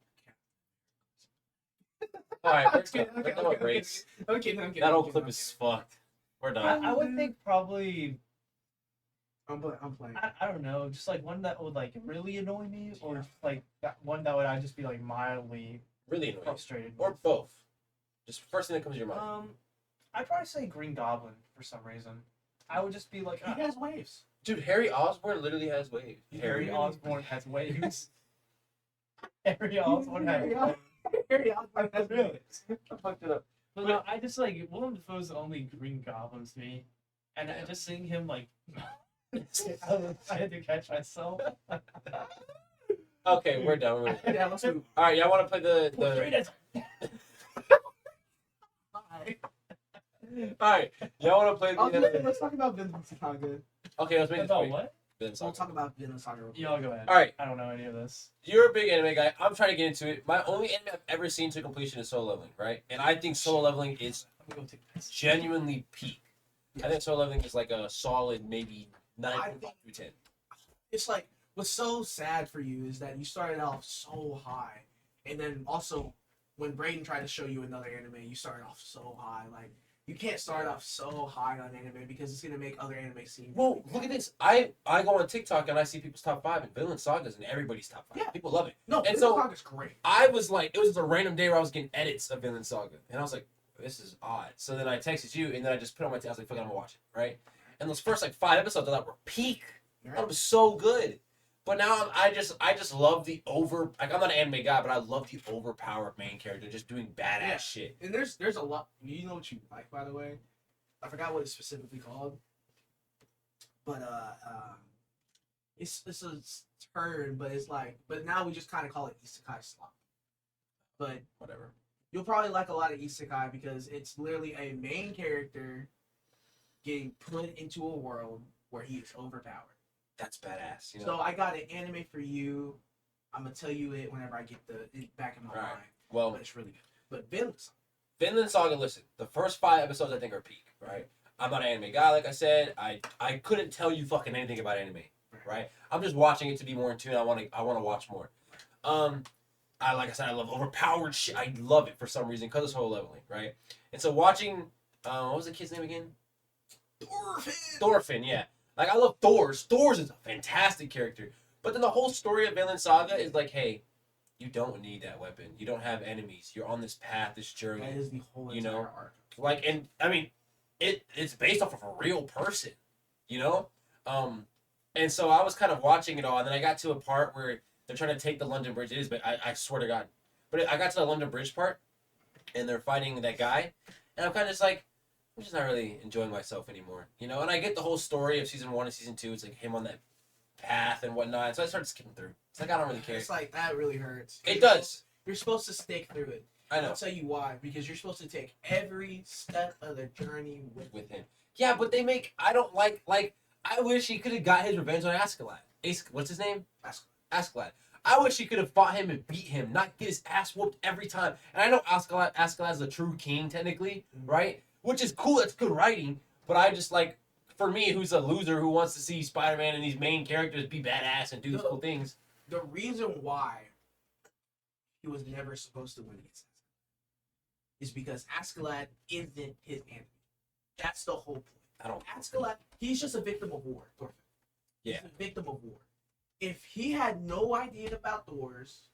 All right, we're Okay, done. We're done with race. Okay, no, I'm kidding. That whole I'm clip kidding, is fucked. We're done. I would think probably I'm playing. I don't know, just like one that would like really annoy me, or just like that one that would I just be like mildly Really annoying. frustrated. Or with. both. Just first thing that comes to your mind. I'd probably say Green Goblin for some reason. I would just be like, He has waves. Dude, Harry Osborn literally has waves. Harry Osborn has waves. Harry Osborn has Harry waves. Harry Osborn has waves. I fucked it up. But no, I just like Willem Dafoe's the only Green Goblin to me, and I just seeing him like, I had to catch myself. Okay, we're done. Yeah, let's move. All right, y'all want to play the All right, y'all want to play the Let's talk about Vinland Saga. Okay, let's make this About quick. what? We'll talk about Vinland Saga. real quick. Y'all go ahead. All right, I don't know any of this. you're a big anime guy. I'm trying to get into it. My only anime I've ever seen to completion is Solo Leveling, right? And I think Solo Leveling is Let me go take this. genuinely peak. I think Solo Leveling is like a solid maybe 9.5 through 10. It's like what's so sad for you is that you started off so high, and then also when Brayden tried to show you another anime, you started off so high. Like you can't start off so high on anime because it's gonna make other anime seem. Well, look at this. I go on TikTok and I see people's top 5 and Vinland Saga's in everybody's top 5. Yeah. People love it. No, and Vinland so- Saga's great. I was like, it was just a random day where I was getting edits of Vinland Saga, and I was like, this is odd. So then I texted you, and then I just put it on my. I was like, fuck it, I'm gonna watch it, right? And those first like 5 episodes I thought were peak. I thought it was so good. But now I just love the over. Like I'm not an anime guy, but I love the overpowered main character just doing badass Yeah. shit. And there's a lot. You know what you like, by the way. I forgot what it's specifically called, but it's a turn, but it's like, but now we just kind of call it isekai slop. But Whatever. you'll probably like a lot of isekai because it's literally a main character getting put into a world where he is overpowered. That's badass. You know. So I got an anime for you. I'm gonna tell you it whenever I get it back in my Right. mind. Well, But it's really good. But Vinland Saga, Vinland Saga, listen, the first 5 episodes I think are peak, right? I'm not an anime guy, like I said. I couldn't tell you fucking anything about anime, right? I'm just watching it to be more in tune. I want to watch more. Like I said, I love overpowered shit. I love it for some reason because it's solo leveling, right? And so watching, what was the kid's name again? Thorfinn, yeah. Like I love Thors. Thors is a fantastic character. But then the whole story of Vinland Saga is like, hey, you don't need that weapon. You don't have enemies. You're on this path, this journey. That is the whole You entire know? arc. Like, and I mean, it's based off of a real person, you know? And so I was kind of watching it all, and then I got to a part where they're trying to take the London Bridge. It is, but I swear to God. But I got to the London Bridge part, and they're fighting that guy, and I'm kind of just like, I'm just not really enjoying myself anymore, you know? And I get the whole story of season 1 and season 2. It's like him on that path and whatnot. So I started skipping through. It's like, I don't really care. It's like, that really hurts. It does. You're supposed to stick through it. I know. I'll tell you why. Because you're supposed to take every step of the journey with Him. Yeah, but they make, I don't like, I wish he could have got his revenge on Askeladd. What's his name? Askeladd. I wish he could have fought him and beat him, not get his ass whooped every time. And I know Askeladd's the true king, technically, right? Which is cool, that's good writing, but I just like, for me, who's a loser who wants to see Spider-Man and these main characters be badass and do these cool things. The reason why he was never supposed to win against Askeladd is because Askeladd isn't his enemy. That's the whole point. I don't. Askeladd, he's just a victim of war. Thorfinn. Yeah. He's a victim of war. If he had no idea about Thors,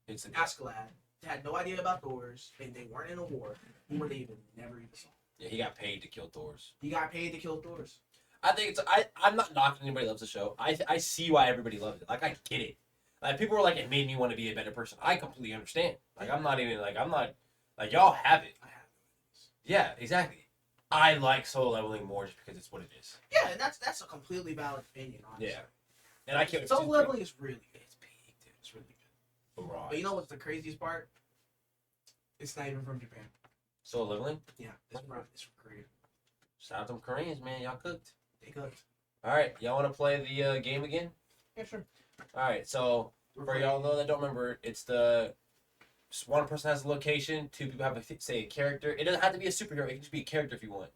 Askeladd had no idea about Thors, and they weren't in a war, he would have never even saw him. Yeah, he got paid to kill Thors. He got paid to kill Thors. I think it's. I'm not knocking anybody who loves the show. I see why everybody loves it. Like I get it. Like people were like, it made me want to be a better person. I completely understand. Like I'm not like y'all have it. I have no ideas. Yeah, exactly. I like solo leveling more just because it's what it is. Yeah, that's a completely valid opinion, honestly. Yeah. And I can't. Solo leveling is really good. It's big, dude. It's really good. Right. But you know what's the craziest part? It's not even from Japan. Solo leveling. Yeah, it's from Korea. Shout out to them Koreans, man. Y'all cooked. They cooked. All right, y'all want to play the game again? Yeah, sure. All right, so for y'all though that don't remember, it's the one person has a location, 2 people have a character. It doesn't have to be a superhero. It can just be a character if you want.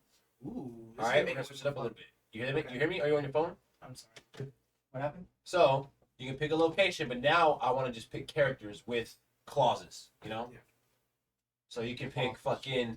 Ooh. All right, we're gonna switch it up a little bit. You hear me? Okay. You hear me? Are you on your phone? I'm sorry. What happened? So you can pick a location, but now I want to just pick characters with clauses. You know. Yeah. So you can pick fucking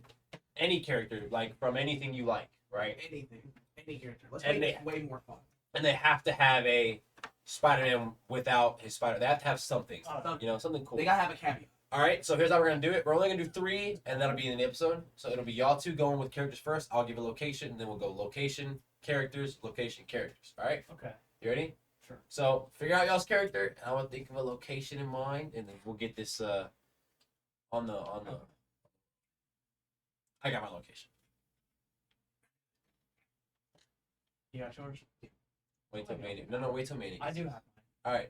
any character, like from anything you like, right? Anything. Any character. Let's And make it way more fun. And they have to have a Spider-Man without his spider. They have to have something. Something. You know, something cool. They gotta have a caveat. All right, so here's how we're gonna do it. We're only gonna do 3, and that'll be in the episode. So it'll be y'all 2 going with characters first. I'll give a location, and then we'll go location, characters, location, characters. All right, Okay. you ready? Sure. So figure out y'all's character, and I want to think of a location in mind, and then we'll get this on the. I got my location. You got yours? Wait till meeting. No, wait till meeting. I do have mine. All right.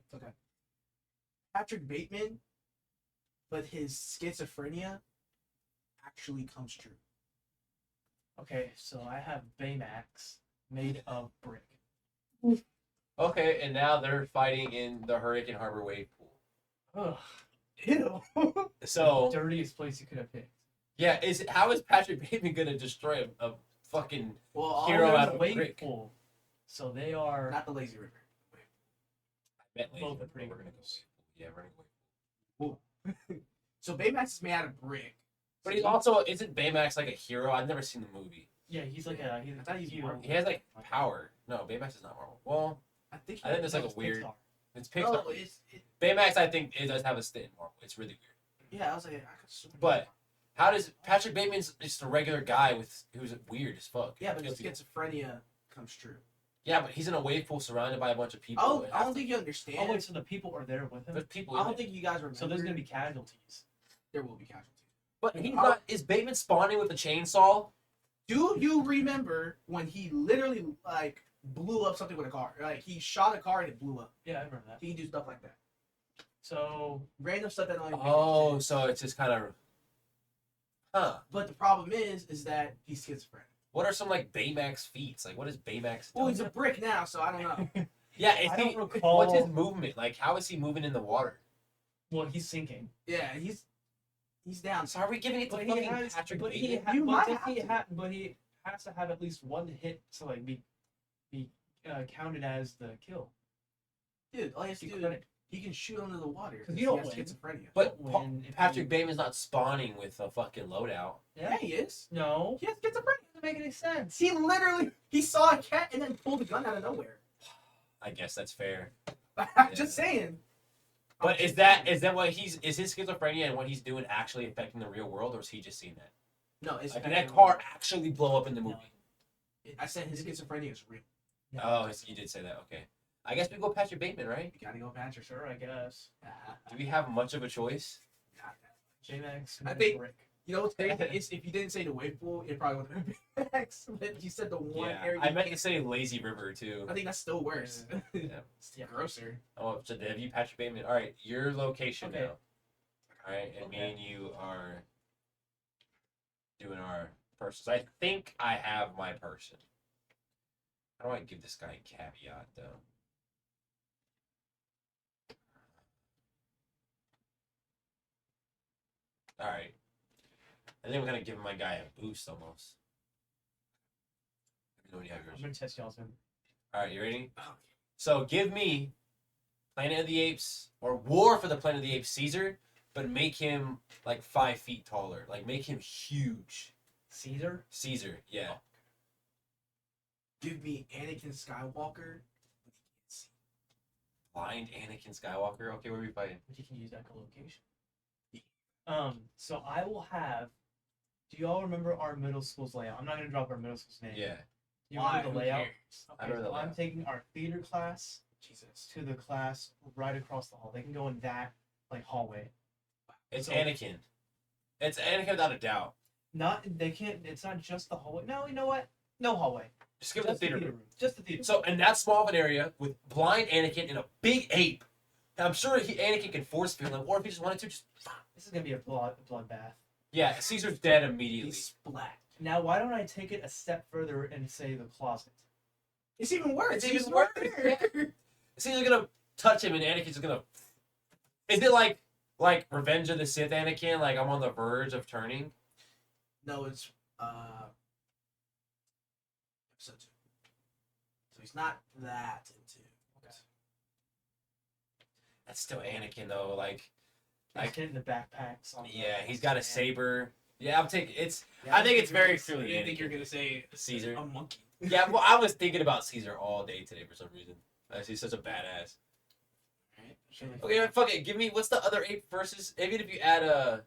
Patrick Bateman, but his schizophrenia actually comes true. Okay, so I have Baymax made of brick. Okay, and now they're fighting in the Hurricane Harbor wave pool. Ugh. Ew. So Dirtiest place you could have picked. yeah, how is Patrick Bateman gonna destroy a fucking Well, all Hero there's out There's of a wave brick. pool. So they are not the lazy river. Bet later. both are pretty We're gonna go gross. Yeah, we're gonna go. So Baymax is made out of brick. But he's also isn't Baymax like a hero? I've never seen the movie. Yeah, he's like Yeah. a he's I thought he's hero. Marvel. He has like power. No, Baymax is not Marvel. Well, I think. I think there's like No, a it's weird. Pixar. It's Pixar. No, Baymax, I think, it does have a stint in Marvel. It's really weird. yeah. I was like, I could swear. But how does Patrick Bateman's just a regular guy who's weird as fuck? yeah, but Kills his people. schizophrenia comes true. Yeah, but he's in a wave pool surrounded by a bunch of people. I don't think you understand. Oh wait, so the people are there with him? There's people. I in don't it. think you guys remember. So there's gonna be casualties. There will be casualties. But he's not. Is Bateman spawning with a chainsaw? Do you remember when he literally like blew up something with a car? Like he shot a car and it blew up. Yeah, I remember that. He can do stuff like that. So Random stuff that don't even make Oh, sense. so it's just kind of. Huh. But the problem is that he's schizophrenic. What are some like Baymax feats? Like what is Baymax? Well, he's a brick now, so I don't know. Yeah, is I he, don't recall. what's his movement? Like how is he moving in the water? well, he's sinking. Yeah, He's down. So are we giving it to But fucking he has, Patrick but Bateman? he, ha- You but might if have he to. ha- but he has to have at least one hit to like be counted as the kill. Dude, all he has to Be do, credited. he can shoot under the water 'Cause because you he don't has win. schizophrenia. But When if Patrick you- Bateman's not spawning with a fucking loadout. Yeah, he is. No, He has schizophrenia. doesn't make any sense. He literally, he saw a cat and then pulled a gun out of nowhere. I guess that's fair. I'm just saying. But is that what is his schizophrenia and what he's doing actually affecting the real world, or is he just seeing that? No, it's Like, did that car actually blow up in the movie? I said his schizophrenia is real. No. Oh, you did say that. Okay. I guess we go Patrick Bateman, right? You gotta go Patrick. Sure, I guess. Do we have much of a choice? J-Max. I think- Rick. You know what's crazy is if you didn't say the wave pool, it probably would have been Max. But you said the one Yeah, area. I you meant to can't- say Lazy River too. I think that's still worse. Yeah. It's grosser. Oh, so have you Patrick Bateman? All right, your location Okay. now. All right, and me Okay. and you are doing our persons. I think I have my person. How do I give this guy a caveat though? All right, I think I'm gonna give my guy a boost almost. Let me know when you have yours. I'm gonna test y'all's in. All right, you ready? So give me Planet of the Apes or War for the Planet of the Apes Caesar, but make him like 5 feet taller. Like make him huge. Caesar. Caesar, yeah. Give me Anakin Skywalker. Blind Anakin Skywalker. Okay, where are we fighting? But you can use echolocation. So I will have. Do y'all remember our middle school's layout? I'm not gonna drop our middle school's name. Yeah. You remember the Who layout? cares? I Okay, remember the so I'm layout. taking our theater class Jesus. to the class right across the hall. They can go in that like hallway. It's So- Anakin. It's Anakin without a doubt. They can't. It's not just the hallway. No, you know what? No hallway. Just give it the Just theater room. Just the theater. So in that small of an area with blind Anakin and a big ape, I'm sure Anakin can force field him, or if he just wanted to, just This is gonna be a bloodbath. yeah, Caesar's dead immediately. He's splat. Now, why don't I take it a step further and say the closet? It's even worse. It's He's even right worse. there. Caesar's gonna touch him, and Anakin's just gonna. Is it like Revenge of the Sith Anakin? Like I'm on the verge of turning. No, it's episode 2. So he's not that into. Okay. That's still Anakin though. Like He's getting the backpacks on. yeah, he's got a saber. Yeah, I'm taking it's. Yeah, I think it's very I clearly didn't think Anakin. you were gonna say Caesar. a monkey. Yeah, well, I was thinking about Caesar all day today for some reason. He's such a badass. Right. Okay, fuck it. Give me what's the other ape versus even if you add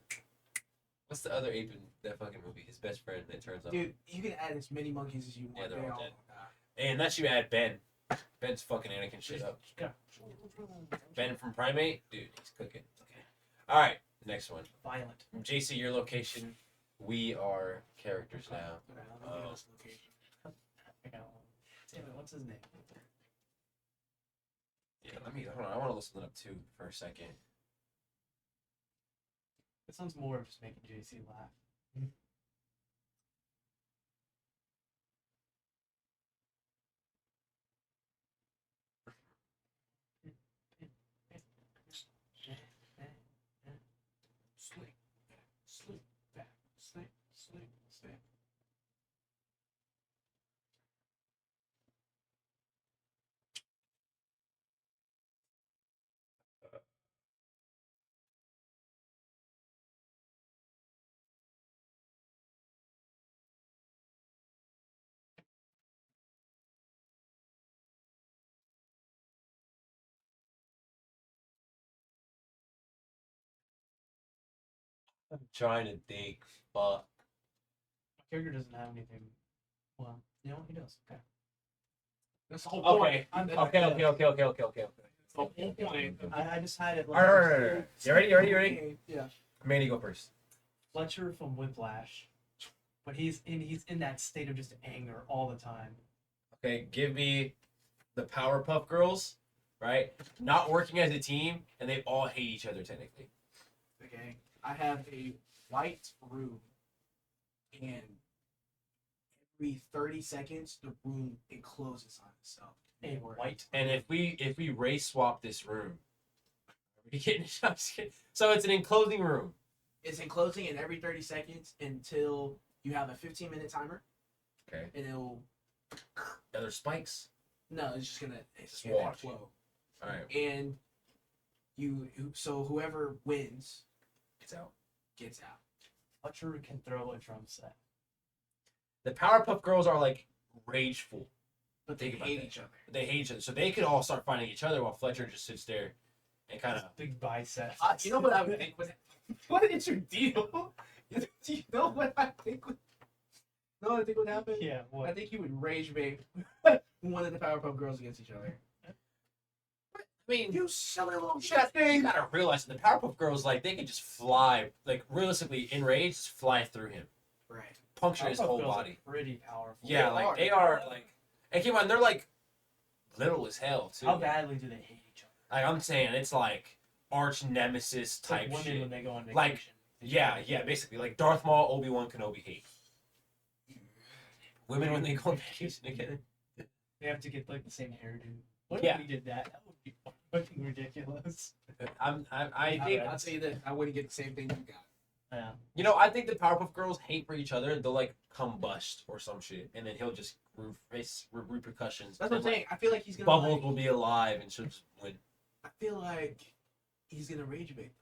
what's the other ape in that fucking movie? His best friend that turns up. Dude, you can add as many monkeys as you want. Yeah, they're all dead. die. And unless you add Ben. Ben's fucking Anakin shit up. Yeah. Ben from Primate, dude, he's cooking. Okay. All right, next one. Violent. JC, your location. We are characters now. Okay, let me get this location. Damn it, what's his name? Yeah, hold on. I want to look something up too for a second. This one's more of just making JC laugh. Sleep, sleep, sleep, sleep, sleep. I'm trying to think. Fuck. My character doesn't have anything. Well, you know he does. Okay. That's the whole Okay. point. Okay. That's the whole point. I just had it. All right. You ready? You ready? Yeah. Manny, go first. Fletcher from Whiplash, but he's in that state of just anger all the time. Okay, give me the Powerpuff Girls, right? Not working as a team, and they all hate each other technically. Okay. I have a white room, and every 30 seconds, the room encloses on itself. A white. And if we race swap this room, are we getting? I'm just kidding. So it's an enclosing room, It's enclosing in every 30 seconds until you have a 15-minute timer, Okay. and it'll Are there spikes? no, it's just gonna Just gonna watch. flow. All right. And so whoever wins It's out. gets out. Fletcher can throw a drum set. The Powerpuff Girls are like rageful. But they Think about hate that. each other. They hate each other, so they could all start fighting each other while Fletcher just sits there and kind of. Big biceps. You know what I would think would what is your deal? Do you know what I think would happen? Yeah, I what? think you would rage bait one of the Powerpuff Girls against each other. I mean, You silly little you gotta realize that the Powerpuff Girls, like, they could just fly, like, realistically, in rage, just fly through him, Right. puncture his Powerpuff whole Girls are body. pretty powerful. Yeah, like, they are, like, and keep in mind, they're, like, little as hell, too. How badly do they hate each other? Like, I'm saying, it's, like, arch nemesis It's like type women shit. when they go on vacation. Like, Yeah, basically. Like, Darth Maul, Obi-Wan Kenobi hate. Women when they go on vacation together. They have to get like the same hairdo. What Yeah. if we did that? That would be fucking ridiculous. I think, I'll tell you this. I wouldn't get the same thing you got. Yeah. you know, I think the Powerpuff Girls hate for each other. They'll, like, combust or some shit. And then he'll just face repercussions. That's what I'm Then, saying. I feel like he's gonna. Bubbles Like, will be alive and she'll just win. I feel like he's gonna rage bait.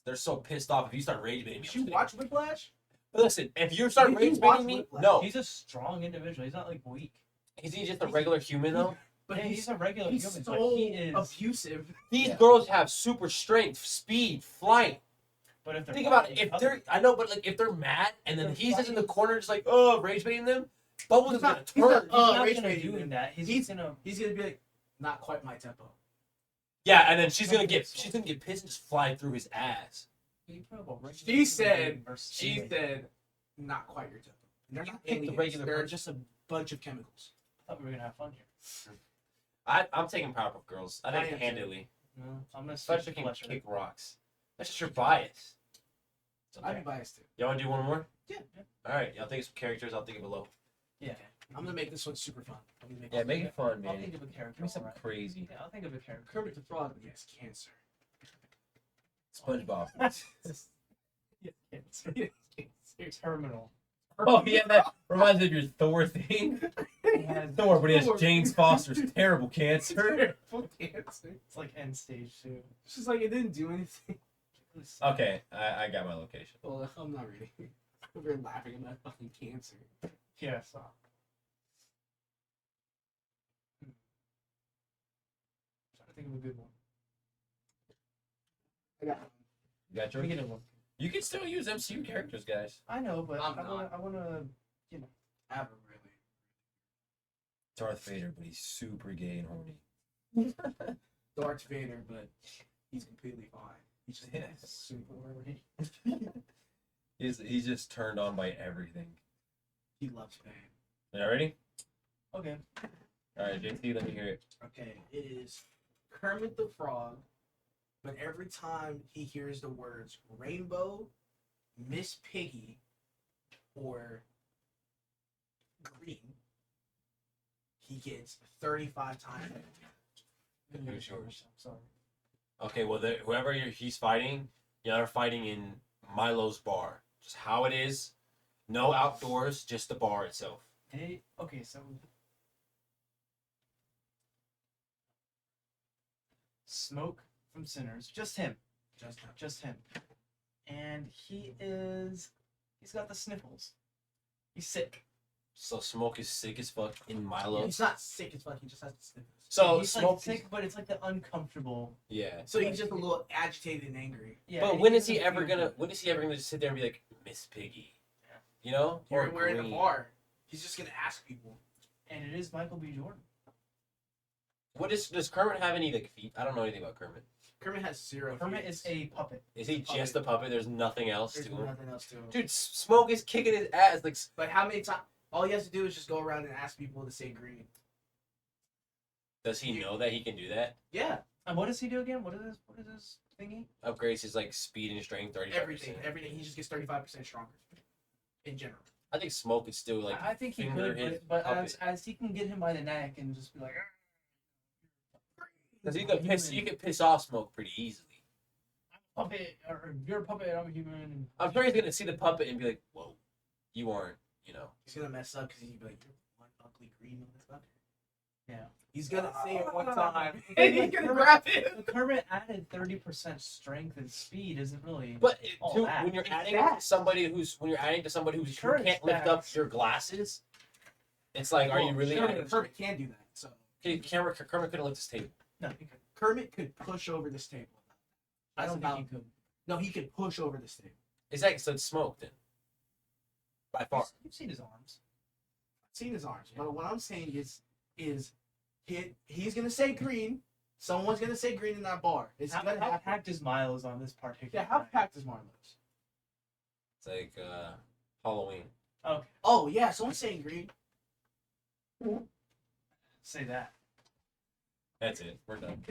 They're so pissed off if you start rage baiting me. Did you watch Whiplash? But listen, if you start Did you rage watch baiting me, Whiplash? no. He's a strong individual. He's not like weak. Is he just a regular human though? But Yeah, he's he's a regular he's human, so but he is. abusive. These Yeah. girls have super strength, speed, flight. But if they're Think about fighting it. each If they're, other- I know, but like if they're mad and then They're he's just in the fighting- corner, just like, oh, rage baiting them, Bubbles He's is gonna not- he's not- turn. he's not rage gonna baiting doing them. that. He's He's- gonna. He's gonna be like, not quite my tempo. Yeah, and then she's gonna Okay, get, so- she's gonna get pissed and just fly through his ass. You put up a regular She human said- being versus She alien. said, not quite your tempo. And they're You not picked the aliens. regular They're person. just a bunch of chemicals. I thought we were gonna have fun here. I'm taking Powerpuff Girls. I I think am too. handily. No, I'm gonna Fletcher switch can Fletcher. kick rocks. That's just your bias. It's I'd okay. be biased too. Y'all wanna do one more? Yeah. All right, y'all think of some characters. I'll think of below. Yeah. I'm gonna make this one super fun. I'm gonna make Yeah, make it fun, I'll man. think of a character. Give me some alright. crazy. Yeah, I'll think of a character. Kermit the Frog against cancer. SpongeBob. Yeah, it's terminal. Oh yeah, that reminds me of your Thor thing. He has- Thor, but he has Thor. James Foster's terrible cancer. Terrible cancer. It's like end stage too. It's just like it didn't do anything. Okay, I got my location. Well, I'm not ready. We're laughing about fucking cancer. Yeah, so. Trying to think of a good one. I got You got Let me yours? get a one. You can still use MCU characters, guys. I know, but I'm I not. wanna. I have a really. Darth Vader, but he's super gay and horny. Darth Vader, but he's completely fine. He's just Yeah. Super early. He's just turned on by everything. he loves pain. Y'all ready? Okay. All right, JT, let me hear it. Okay, it is Kermit the Frog, but every time he hears the words rainbow, Miss Piggy, or green, he gets 35 times. Who's yours? I'm sorry. Okay, well, whoever he's fighting, y'all are fighting in Milo's bar. Just how it is. No outdoors, just the bar itself. Okay, so Smoke from Sinners, just him, Just him. and he's got the sniffles. He's sick. So Smoke is sick as fuck in Milo. He's not sick as fuck, he just has the sniffles. So he's Smoke like sick, but it's like the uncomfortable. Yeah. So he's just a little agitated and angry. Yeah. But and when he is he doesn't ever feel gonna? good. When is he ever gonna just sit there and be like, Miss Piggy? Yeah. You know? We're in a Green. bar. He's just gonna ask people. And it is Michael B. Jordan. What does Kermit have any like feet? I don't know anything about Kermit. Kermit has zero. Kermit feelings. is a puppet. Is he just a puppet? There's nothing else There's to him. nothing else to him. Dude, Smoke is kicking his ass. Like, But how many times? All he has to do is just go around and ask people to say green. does he know that he can do that? Yeah, And what does he do again? What is his thingy? Upgrades his like speed and strength 35%. everything. He just gets 35% stronger. In general. I think Smoke is still like I think he finger could, his but puppet. as he can get him by the neck and just be like, Because you can piss off Smoke pretty easily. puppet, or you're a puppet, I'm a human. I'm sure he's gonna see the puppet and be like, "Whoa, you aren't," you know. He's gonna mess up because he's gonna be like, "You're one ugly green motherfucker." Yeah. He's gonna say it one Ah. time, And and he's like gonna Kermit- grab it. The Kermit added 30% strength and speed isn't really. But All too, that. when you're It's adding that. to somebody who Sure, can't it's lift that. up your glasses, it's like, are you really? Kermit can do that. So Kermit couldn't lift his table. No, he could. Kermit could push over this table. I don't That's think he could. No, he could push over this table. It's like so it's smoke then. By far. You've seen his arms. I've seen his arms, but what I'm saying is he's gonna say green. Someone's gonna say green in that bar. It's How gonna happen. packed is Miles on this particular? Yeah, how night? packed is Marlowe's? It's like Halloween. Okay, Oh yeah, someone's saying green. say that. That's it. We're done.